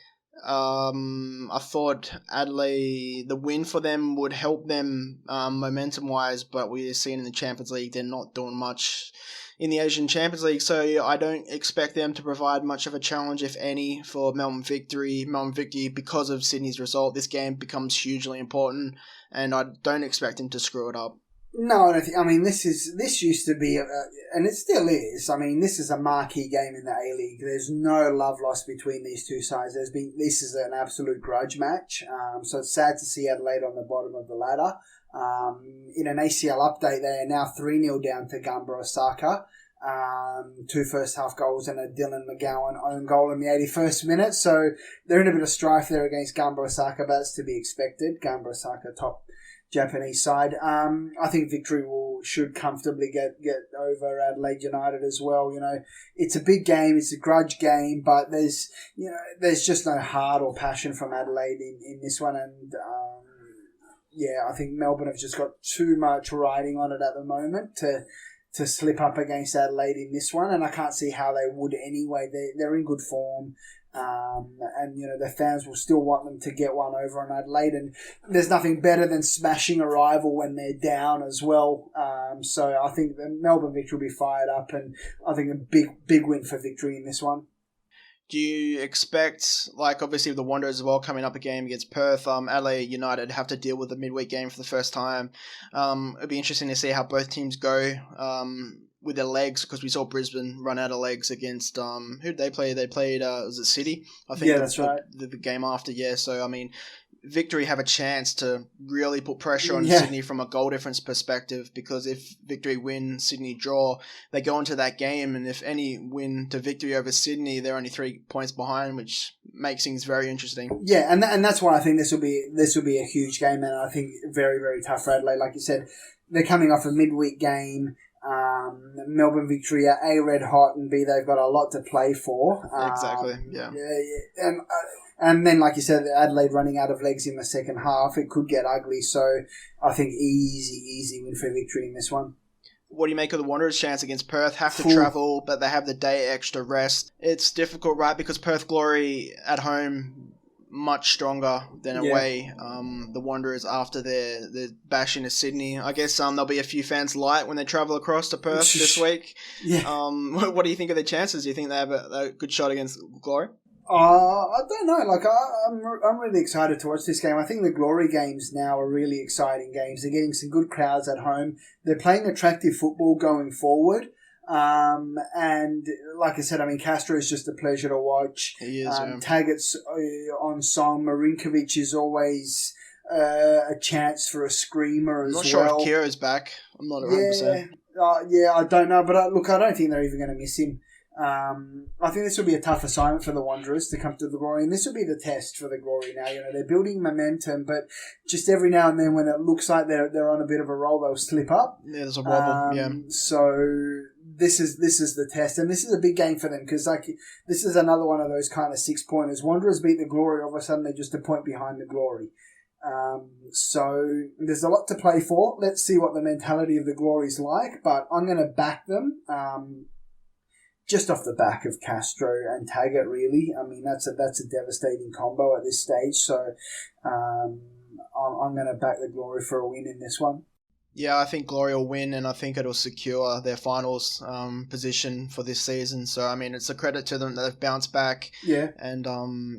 Speaker 1: I thought Adelaide, the win for them would help them momentum-wise, but we're seeing in the Champions League they're not doing much in the Asian Champions League, so I don't expect them to provide much of a challenge, if any, for Melbourne Victory. Melbourne Victory, because of Sydney's result, this game becomes hugely important, and I don't expect them to screw it up.
Speaker 3: No, I don't think. I mean, this used to be, and it still is. I mean, this is a marquee game in the A-League. There's no love lost between these two sides. This is an absolute grudge match. So it's sad to see Adelaide on the bottom of the ladder. In an ACL update, they are now 3-0 down to Gamba Osaka. 2 first half goals and a Dylan McGowan own goal in the 81st minute. So they're in a bit of strife there against Gamba Osaka, but that's to be expected. Gamba Osaka top Japanese side. I think Victory should comfortably get over Adelaide United as well. You know, it's a big game, it's a grudge game, but there's just no heart or passion from Adelaide in this one, and I think Melbourne have just got too much riding on it at the moment to slip up against Adelaide in this one, and I can't see how they would anyway. They're in good form. And the fans will still want them to get one over on Adelaide, and there's nothing better than smashing a rival when they're down as well. So I think the Melbourne Victory will be fired up, and I think a big win for Victory in this one.
Speaker 1: Do you expect, like obviously with the Wanderers as well coming up a game against Perth, Adelaide United have to deal with the midweek game for the first time. It'd be interesting to see how both teams go with their legs, because we saw Brisbane run out of legs against who did they play? They played was it City? I think
Speaker 3: that's right.
Speaker 1: The game after, yeah. So I mean, Victory have a chance to really put pressure on Sydney from a goal difference perspective, because if Victory win, Sydney draw, they go into that game, and if any win to Victory over Sydney, they're only 3 points behind, which makes things very interesting.
Speaker 3: Yeah, and that's why I think this will be a huge game, and I think very, very tough for Adelaide. Like you said, they're coming off a midweek game. Melbourne Victory are A, red hot, and B, they've got a lot to play for.
Speaker 1: Exactly, yeah.
Speaker 3: And then, like you said, Adelaide running out of legs in the second half, it could get ugly. So I think easy win for Victory in this one.
Speaker 1: What do you make of the Wanderers' chance against Perth? Have to travel, but they have the day extra rest. It's difficult, right? Because Perth Glory at home much stronger than away. The Wanderers after their bash into Sydney. I guess there'll be a few fans light when they travel across to Perth this week.
Speaker 3: Yeah.
Speaker 1: What do you think of their chances? Do you think they have a good shot against Glory?
Speaker 3: I don't know. Like I'm really excited to watch this game. I think the Glory games now are really exciting games. They're getting some good crowds at home. They're playing attractive football going forward. And like I said, I mean, Castro is just a pleasure to watch.
Speaker 1: He is,
Speaker 3: Taggart's on song. Marinkovic is always a chance for a screamer as well.
Speaker 1: I'm not sure if Kira's back. I'm not 100%.
Speaker 3: I don't know. But I don't think they're even going to miss him. I think this will be a tough assignment for the Wanderers to come to the Glory, and this will be the test for the Glory now. They're building momentum, but just every now and then when it looks like they're on a bit of a roll, they'll slip up.
Speaker 1: Yeah, there's a wobble,
Speaker 3: So this is the test, and this is a big game for them, because this is another one of those kind of 6-pointers. Wanderers beat the Glory, all of a sudden they're just a point behind the Glory. So there's a lot to play for. Let's see what the mentality of the Glory is like, but I'm going to back them. Just off the back of Castro and Taggart, really. I mean, that's a devastating combo at this stage. So I'm going to back the Glory for a win in this one.
Speaker 1: Yeah, I think Glory will win, and I think it'll secure their finals position for this season. So, I mean, it's a credit to them that they've bounced back.
Speaker 3: Yeah.
Speaker 1: And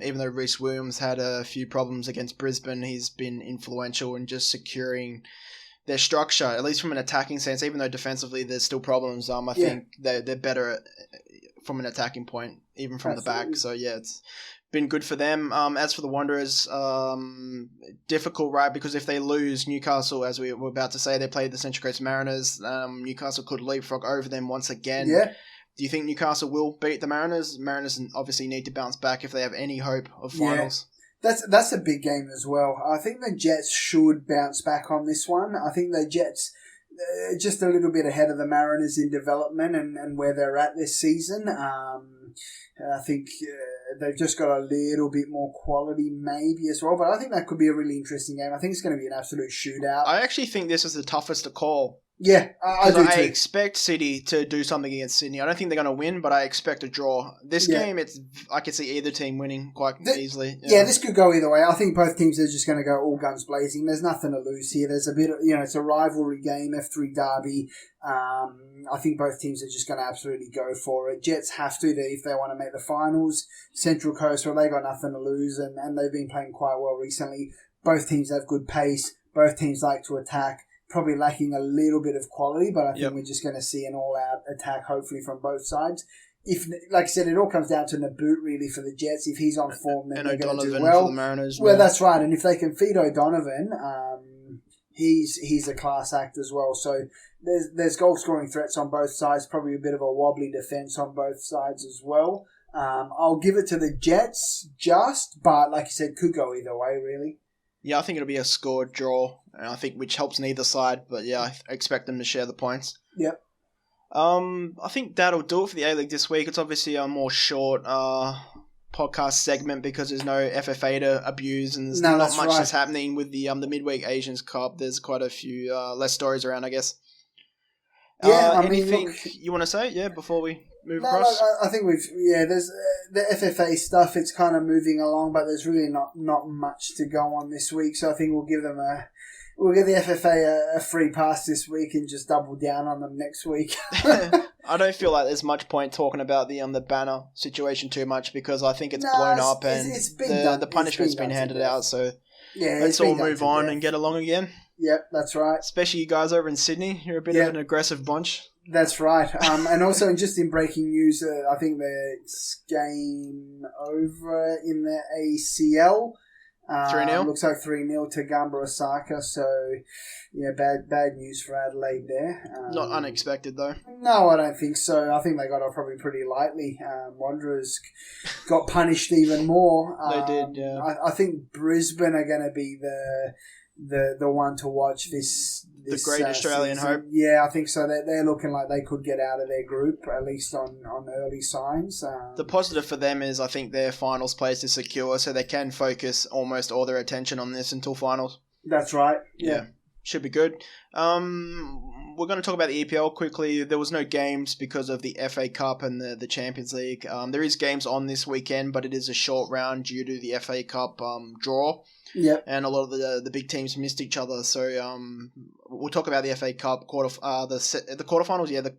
Speaker 1: even though Rhys Williams had a few problems against Brisbane, he's been influential in just securing their structure, at least from an attacking sense. Even though defensively there's still problems, I think they're better from an attacking point, even from the back. So, yeah, it's been good for them. As for the Wanderers, difficult, right? Because if they lose Newcastle, as we were about to say, they played the Central Coast Mariners. Newcastle could leapfrog over them once again.
Speaker 3: Yeah.
Speaker 1: Do you think Newcastle will beat the Mariners? Mariners obviously need to bounce back if they have any hope of finals.
Speaker 3: That's a big game as well. I think the Jets should bounce back on this one. I think the Jets just a little bit ahead of the Mariners in development and where they're at this season. I think they've just got a little bit more quality maybe as well. But I think that could be a really interesting game. I think it's going to be an absolute shootout.
Speaker 1: I actually think this is the toughest to call.
Speaker 3: Yeah, I do too.
Speaker 1: I expect City to do something against Sydney. I don't think they're going to win, but I expect a draw. This game, I could see either team winning quite easily.
Speaker 3: Yeah, this could go either way. I think both teams are just going to go all guns blazing. There's nothing to lose here. There's a bit of, it's a rivalry game, F3 derby. I think both teams are just going to absolutely go for it. Jets have to if they want to make the finals. Central Coast, well, they got nothing to lose, and they've been playing quite well recently. Both teams have good pace. Both teams like to attack. Probably lacking a little bit of quality, but I think we're just going to see an all-out attack, hopefully, from both sides. If, like I said, it all comes down to Naboot, really, for the Jets. If he's on form, then they're going to do well.
Speaker 1: For the Mariners.
Speaker 3: Well, that's right. And if they can feed O'Donovan, he's a class act as well. So there's goal-scoring threats on both sides, probably a bit of a wobbly defence on both sides as well. I'll give it to the Jets but like you said, could go either way, really.
Speaker 1: Yeah, I think it'll be a scored draw, and I think which helps neither side. But yeah, I expect them to share the points.
Speaker 3: Yep.
Speaker 1: I think that'll do it for the A-League this week. It's obviously a more short podcast segment because there's no FFA to abuse, and there's not much that's happening with the Midweek Asians Cup. There's quite a few less stories around, I guess.
Speaker 3: Yeah,
Speaker 1: anything you want to say? before we move across.
Speaker 3: I think there's the FFA stuff. It's kind of moving along, but there's really not much to go on this week. So I think we'll give the FFA a free pass this week and just double down on them next week.
Speaker 1: I don't feel like there's much point talking about the banner situation too much because I think it's blown up and the punishment's been handed out. So let's all move on and get along again. Yep, that's right. Especially you guys over in Sydney. You're a bit of an aggressive bunch. That's right. And also, just in breaking news, I think the game over in the ACL. 3-0? Looks like 3-0 to Gamba Osaka. So, bad news for Adelaide there. Not unexpected, though. No, I don't think so. I think they got off probably pretty lightly. Wanderers got punished even more. They did, yeah. I think Brisbane are going to be the one to watch this the great Australian season. Hope. Yeah, I think so. They're looking like they could get out of their group, at least on early signs. The positive for them is I think their finals place is secure, so they can focus almost all their attention on this until finals. That's right. Yeah. Should be good. We're going to talk about the EPL quickly. There was no games because of the FA Cup and the Champions League. There is games on this weekend, but it is a short round due to the FA Cup draw. Yep. And a lot of the big teams missed each other. So we'll talk about the FA Cup the quarterfinals.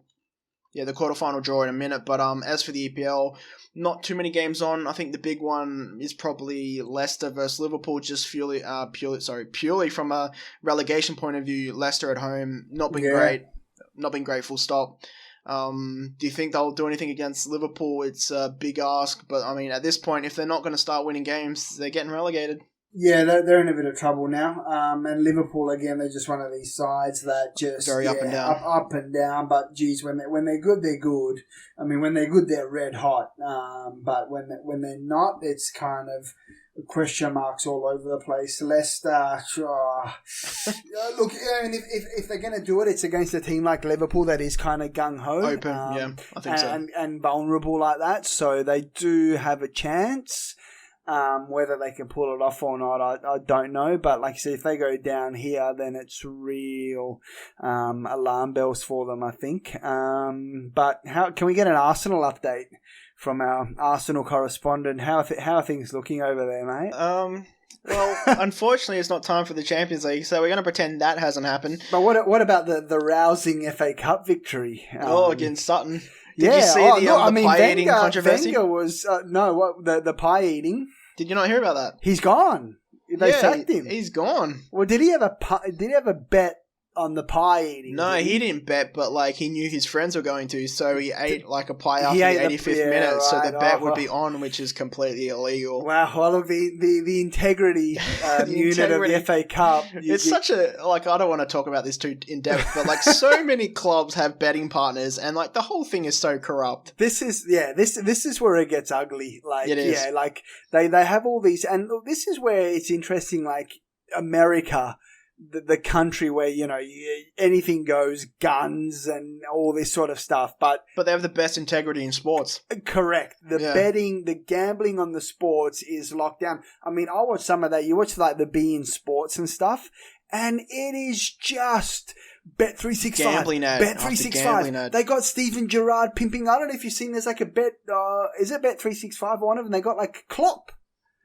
Speaker 1: The quarterfinal draw in a minute. But as for the EPL, not too many games on. I think the big one is probably Leicester versus Liverpool. Just purely from a relegation point of view. Leicester at home, not been great. Not been great. Full stop. Do you think they'll do anything against Liverpool? It's a big ask, but I mean, at this point, if they're not going to start winning games, they're getting relegated. Yeah, they're in a bit of trouble now. And Liverpool, again, they're just one of these sides that just... Very up and down. Up and down, but geez, when they're good, they're good. I mean, when they're good, they're red hot. But when they're not, it's kind of question marks all over the place. Leicester, look, and if they're going to do it, it's against a team like Liverpool that is kind of gung-ho. Open, I think so. And vulnerable like that, so they do have a chance. Whether they can pull it off or not, I don't know. But like I said, if they go down here, then it's real alarm bells for them, I think. But how can we get an Arsenal update from our Arsenal correspondent? How are things looking over there, mate? Well, unfortunately, it's not time for the Champions League, so we're going to pretend that hasn't happened. But what about the rousing FA Cup victory? Against Sutton. Did you see the pie eating controversy? Wenger was the pie eating. Did you not hear about that? He's gone. They sacked him. He's gone. Well, did he have a bet
Speaker 3: on the pie eating.
Speaker 1: No, he didn't bet, but like he knew his friends were going to, so he ate like a pie after the 85th minute, so the bet would be on, which is completely illegal.
Speaker 3: Wow, well, look, the integrity unit of the FA Cup.
Speaker 1: It's such a, like, I don't want to talk about this too in depth, but like so many clubs have betting partners, and like the whole thing is so corrupt.
Speaker 3: This is where it gets ugly. Like,
Speaker 1: it is.
Speaker 3: Yeah, like they have all these, and look, this is where it's interesting. Like America, the country where, you know, anything goes, guns and all this sort of stuff. But
Speaker 1: they have the best integrity in sports.
Speaker 3: Correct. The betting, the gambling on the sports is locked down. I mean, I watch some of that. You watch like the beIN Sports and stuff, and it is just Bet365.
Speaker 1: Gambling ad.
Speaker 3: Bet365. They got Steven Gerrard pimping. I don't know if you've seen, there's like a bet, is it Bet365 or one of them? They got like Klopp.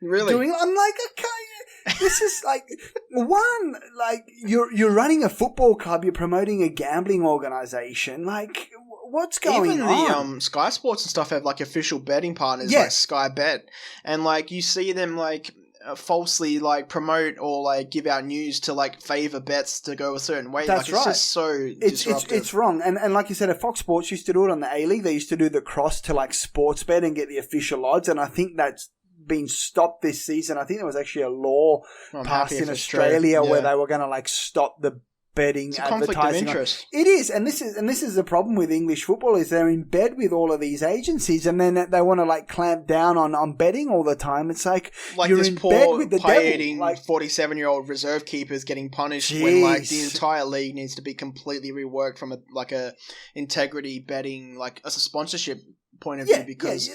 Speaker 1: Really?
Speaker 3: I'm like, okay, this is like, one, like, you're running a football club, you're promoting a gambling organisation, like, what's going on?
Speaker 1: Even the Sky Sports and stuff have like official betting partners, like Sky Bet, and like you see them like falsely like promote or like give out news to like favour bets to go a certain way.
Speaker 3: That's
Speaker 1: like,
Speaker 3: right.
Speaker 1: It's just so disruptive.
Speaker 3: It's wrong. And like you said, if Fox Sports used to do it on the A-League, they used to do the cross to like sports bet and get the official odds, and I think that's been stopped this season. I think there was actually a law passed in Australia where they were going to like stop the betting,
Speaker 1: it's a
Speaker 3: advertising.
Speaker 1: conflict of interest.
Speaker 3: It is, and this is the problem with English football, is they're in bed with all of these agencies, and then they want to like clamp down on betting all the time. It's like you're
Speaker 1: this
Speaker 3: in
Speaker 1: poor
Speaker 3: bed with the
Speaker 1: pie-eating
Speaker 3: devil. Like
Speaker 1: 47-year-old reserve keepers getting punished when like the entire league needs to be completely reworked from a integrity betting, like as a sponsorship point of view, because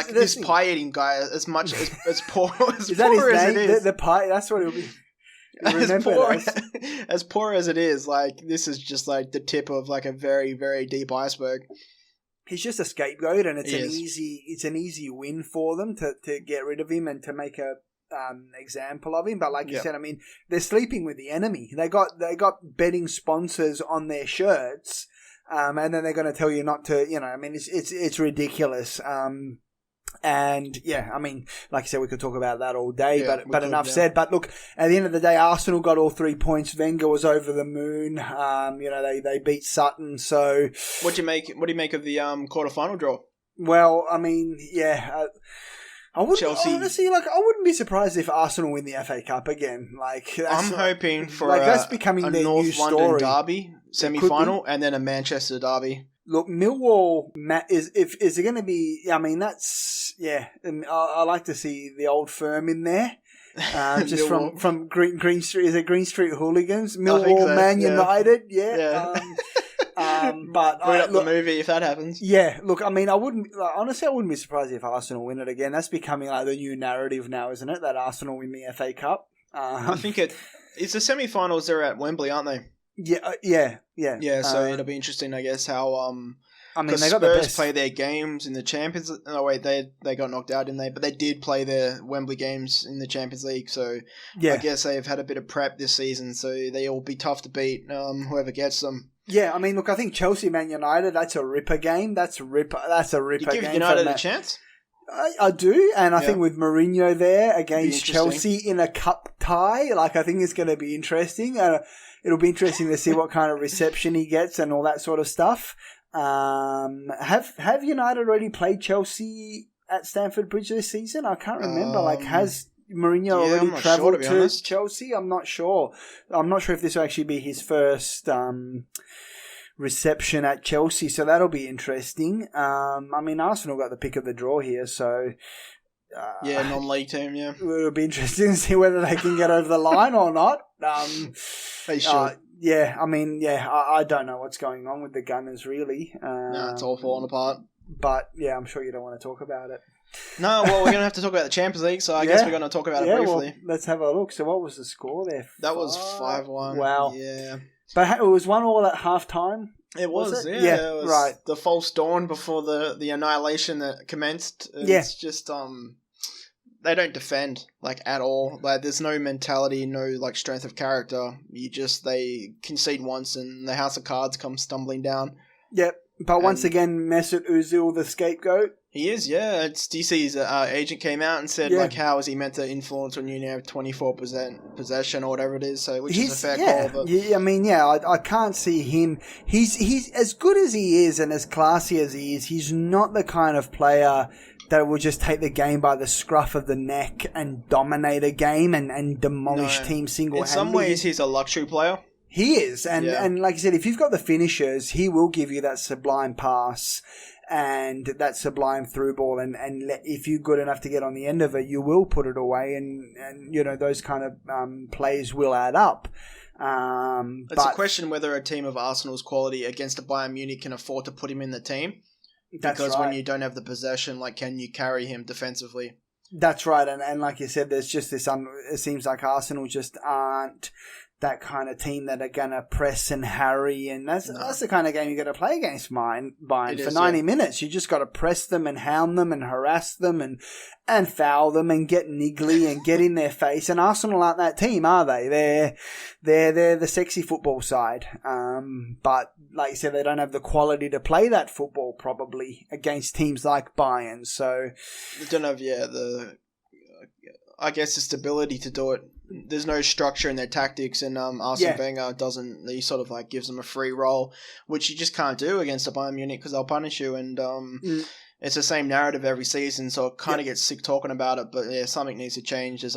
Speaker 1: this pie eating guy, as much as poor as
Speaker 3: is that
Speaker 1: poor
Speaker 3: his
Speaker 1: as
Speaker 3: name?
Speaker 1: it is,
Speaker 3: The pie. That's what it'll be.
Speaker 1: As poor as it is, like this is just like the tip of like a very, very deep iceberg.
Speaker 3: He's just a scapegoat, and it's an easy win for them to get rid of him and to make a example of him. But like you said, I mean, they're sleeping with the enemy. They got betting sponsors on their shirts. And then they're going to tell you not to, you know, I mean, it's ridiculous. And yeah, I mean, like I said, we could talk about that all day, but enough said. But look, at the end of the day, Arsenal got all 3 points. Wenger was over the moon. You know, they beat Sutton. So
Speaker 1: what do you make of the quarterfinal draw?
Speaker 3: Well, I mean, I wouldn't,
Speaker 1: Chelsea.
Speaker 3: Honestly, like, I wouldn't be surprised if Arsenal win the FA Cup again. Like,
Speaker 1: I'm hoping for
Speaker 3: that's becoming their
Speaker 1: North
Speaker 3: new
Speaker 1: London
Speaker 3: story.
Speaker 1: derby semi-final and then a Manchester derby.
Speaker 3: Look, Millwall is it going to be? I mean, that's I like to see the old firm in there. Just from Green Street, is it Green Street Hooligans? Millwall, Man United, but
Speaker 1: bring up the movie if that happens.
Speaker 3: Yeah, look, I mean, I wouldn't be surprised if Arsenal win it again. That's becoming like the new narrative now, isn't it? That Arsenal win the FA Cup.
Speaker 1: I think it's the semi-finals. They're at Wembley, aren't they?
Speaker 3: Yeah.
Speaker 1: So it'll be interesting, I guess, how
Speaker 3: I mean, they got
Speaker 1: Spurs
Speaker 3: the best
Speaker 1: play their games in the Champions. Oh wait, they got knocked out, didn't they? But they did play their Wembley games in the Champions League. So I guess they've had a bit of prep this season. So they'll be tough to beat. Whoever gets them.
Speaker 3: Yeah, I mean, look, I think Chelsea, Man United, that's a ripper game. That's a ripper
Speaker 1: you give
Speaker 3: game.
Speaker 1: United a chance?
Speaker 3: I do, and I think with Mourinho there against Chelsea in a cup tie, like I think it's going to be interesting. It'll be interesting to see what kind of reception he gets and all that sort of stuff. Have United already played Chelsea at Stamford Bridge this season? I can't remember. Has Mourinho already travelled to Chelsea? I'm not sure. I'm not sure if this will actually be his first reception at Chelsea, so that'll be interesting. I mean, Arsenal got the pick of the draw here, so
Speaker 1: non-league team. Yeah,
Speaker 3: it'll be interesting to see whether they can get over the line or not.
Speaker 1: They should.
Speaker 3: I don't know what's going on with the Gunners, really.
Speaker 1: No, it's all falling apart.
Speaker 3: But yeah, I'm sure you don't want to talk about it.
Speaker 1: No, well, we're going to have to talk about the Champions League, so I guess we're going to talk about it briefly.
Speaker 3: Well, let's have a look. So what was the score there?
Speaker 1: That was 5-1.
Speaker 3: Wow.
Speaker 1: Yeah.
Speaker 3: But it was 1-1 at half-time?
Speaker 1: It was,
Speaker 3: it?
Speaker 1: Yeah, it was
Speaker 3: right.
Speaker 1: The false dawn before the annihilation that commenced. It's just, they don't defend, like, at all. Like, there's no mentality, no, like, strength of character. They concede once and the House of Cards comes stumbling down.
Speaker 3: Yep. But once again, Mesut Ozil, the scapegoat.
Speaker 1: He is, yeah. Do you see his agent came out and said, how is he meant to influence when you have 24% possession or whatever it is? So, which is a fair call. But...
Speaker 3: I can't see him. He's as good as he is and as classy as he is. He's not the kind of player that will just take the game by the scruff of the neck and dominate a game and demolish teams single-handedly.
Speaker 1: In some ways, he's a luxury player.
Speaker 3: He is. And like I said, if you've got the finishers, he will give you that sublime pass and that sublime through ball. And if you're good enough to get on the end of it, you will put it away. And those kind of plays will add up.
Speaker 1: It's a question whether a team of Arsenal's quality against a Bayern Munich can afford to put him in the team. Because when you don't have the possession, can you carry him defensively?
Speaker 3: That's right. And like you said, there's just this, it seems like Arsenal just aren't that kind of team that are going to press and harry. And that's the kind of game you got to play against Bayern. For 90 minutes. You just got to press them and hound them and harass them and foul them and get niggly and get in their face. And Arsenal aren't that team, are they? They're the sexy football side. But like you said, they don't have the quality to play that football probably against teams like Bayern. So
Speaker 1: they don't have, I guess the stability to do it. There's no structure in their tactics, and Arsene Wenger doesn't. He sort of gives them a free roll, which you just can't do against a Bayern Munich because they'll punish you. And it's the same narrative every season, so it kind of gets sick talking about it. But something needs to change as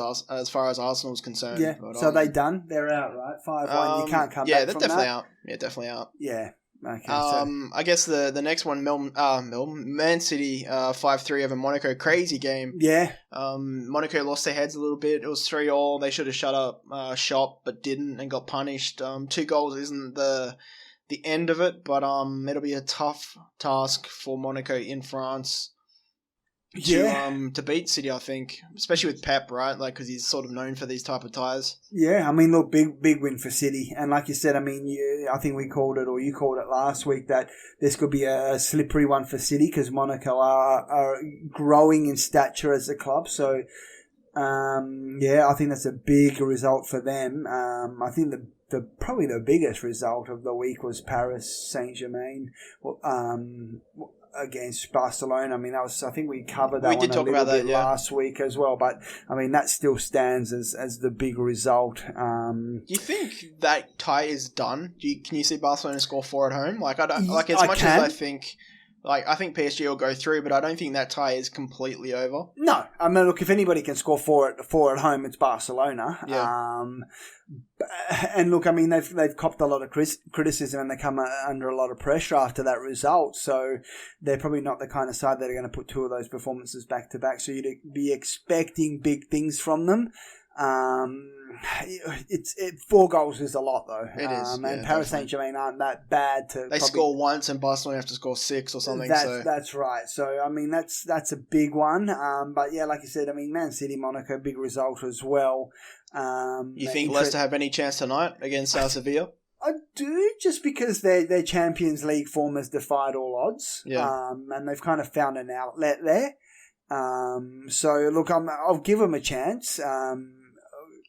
Speaker 1: far as Arsenal's concerned.
Speaker 3: Yeah.
Speaker 1: But,
Speaker 3: so they done? They're out, right? 5-1. You can't come back from that.
Speaker 1: Yeah, they're definitely out. Yeah, definitely out.
Speaker 3: Yeah. Okay,
Speaker 1: I guess the next one, Man City 5-3 over Monaco, crazy game.
Speaker 3: Yeah.
Speaker 1: Monaco lost their heads a little bit. It was 3-3. They should have shut up shop, but didn't and got punished. 2 goals isn't the end of it, but it'll be a tough task for Monaco in France to beat City, I think, especially with Pep, right? Because he's sort of known for these type of ties.
Speaker 3: Yeah, I mean, look, big win for City, and like you said, I mean, I think we called it, or you called it last week, that this could be a slippery one for City because Monaco are growing in stature as a club. So, I think that's a big result for them. I think probably the biggest result of the week was Paris Saint-Germain. Against Barcelona. I mean, I think we covered that one a little bit last week as well, but I mean, that still stands as the big result.
Speaker 1: Do you think that tie is done? Can you see Barcelona score 4 at home? I think PSG will go through, but I don't think that tie is completely over.
Speaker 3: No. I mean, look, if anybody can score 4 at home, it's Barcelona.
Speaker 1: Yeah.
Speaker 3: And look, I mean, they've copped a lot of criticism and they come under a lot of pressure after that result. So they're probably not the kind of side that are going to put 2 of those performances back to back. So you'd be expecting big things from them. 4 goals is a lot though.
Speaker 1: It is.
Speaker 3: And Paris Saint-Germain aren't that bad to.
Speaker 1: They score once and Barcelona have to score 6 or something.
Speaker 3: That's right. So I mean that's a big one. But yeah, like you said, I mean Man City, Monaco, big result as well.
Speaker 1: You think Leicester have any chance tonight against Sevilla?
Speaker 3: I do, just because their Champions League form has defied all odds.
Speaker 1: Yeah.
Speaker 3: And they've kind of found an outlet there. So look, I'll give them a chance.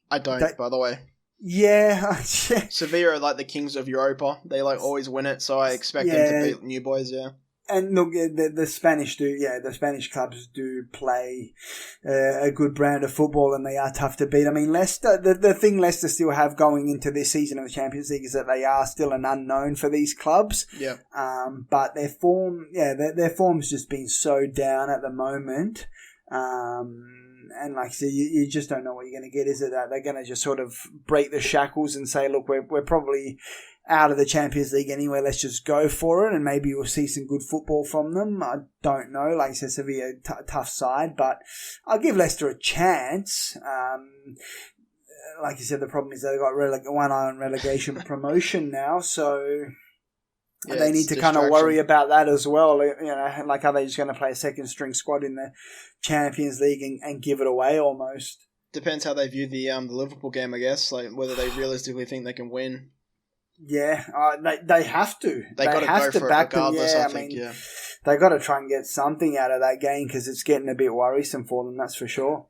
Speaker 1: I don't, by the way.
Speaker 3: Yeah.
Speaker 1: Sevilla are like the kings of Europa. They always win it, so I expect them to beat new boys, yeah.
Speaker 3: And look, the Spanish clubs do play a good brand of football, and they are tough to beat. I mean, Leicester, the thing Leicester still have going into this season of the Champions League is that they are still an unknown for these clubs.
Speaker 1: Yeah.
Speaker 3: But their form's just been so down at the moment. And like I said, you just don't know what you're going to get. Is it that they're going to just sort of break the shackles and say, look, we're probably out of the Champions League anyway, let's just go for it, and maybe we'll see some good football from them. I don't know. Like I said, Sevilla, tough side, but I'll give Leicester a chance. Like you said, the problem is they've got one eye on relegation promotion now, so they need to kind of worry about that as well. You know, like, are they just going to play a second string squad in the Champions League and give it away almost?
Speaker 1: Depends how they view the Liverpool game, I guess. Like whether they realistically think they can win.
Speaker 3: Yeah, they have to.
Speaker 1: They got to go for it regardless, I think.
Speaker 3: They got to try and get something out of that game because it's getting a bit worrisome for them, that's for sure.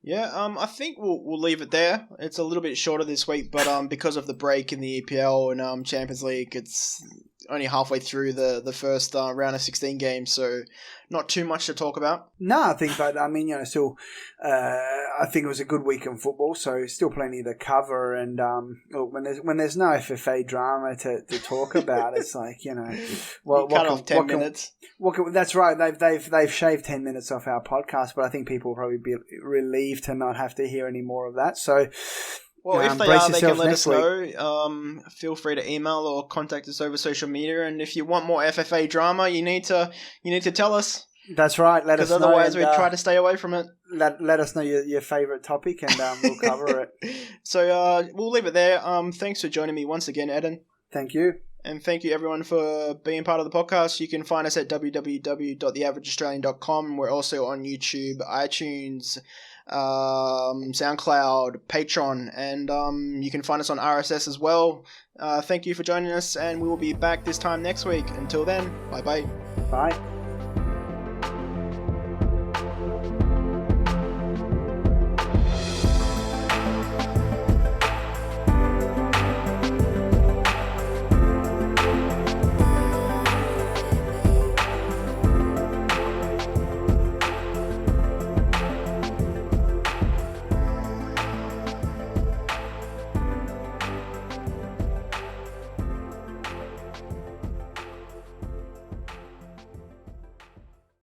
Speaker 1: Yeah, I think we'll leave it there. It's a little bit shorter this week, but because of the break in the EPL and Champions League, it's only halfway through the first round of 16 games, so not too much to talk about.
Speaker 3: No, I think, but I mean, still, I think it was a good week in football, so still plenty to cover. And look, when there's no FFA drama to talk about, it's like
Speaker 1: cut off 10 minutes.
Speaker 3: That's right. They've shaved 10 minutes off our podcast, but I think people will probably be relieved to not have to hear any more of that. So.
Speaker 1: Well, if they are, they can let us know. Feel free to email or contact us over social media. And if you want more FFA drama, you need to tell us.
Speaker 3: That's right. Let us know.
Speaker 1: Because otherwise, we try to stay away from it.
Speaker 3: Let us know your favourite topic, and we'll cover it.
Speaker 1: So we'll leave it there. Thanks for joining me once again, Edin.
Speaker 3: Thank you.
Speaker 1: And thank you, everyone, for being part of the podcast. You can find us at www.theaverageaustralian.com. We're also on YouTube, iTunes, SoundCloud, Patreon, and you can find us on RSS as well. Thank you for joining us, and we will be back this time next week. Until then, bye-bye.
Speaker 3: Bye.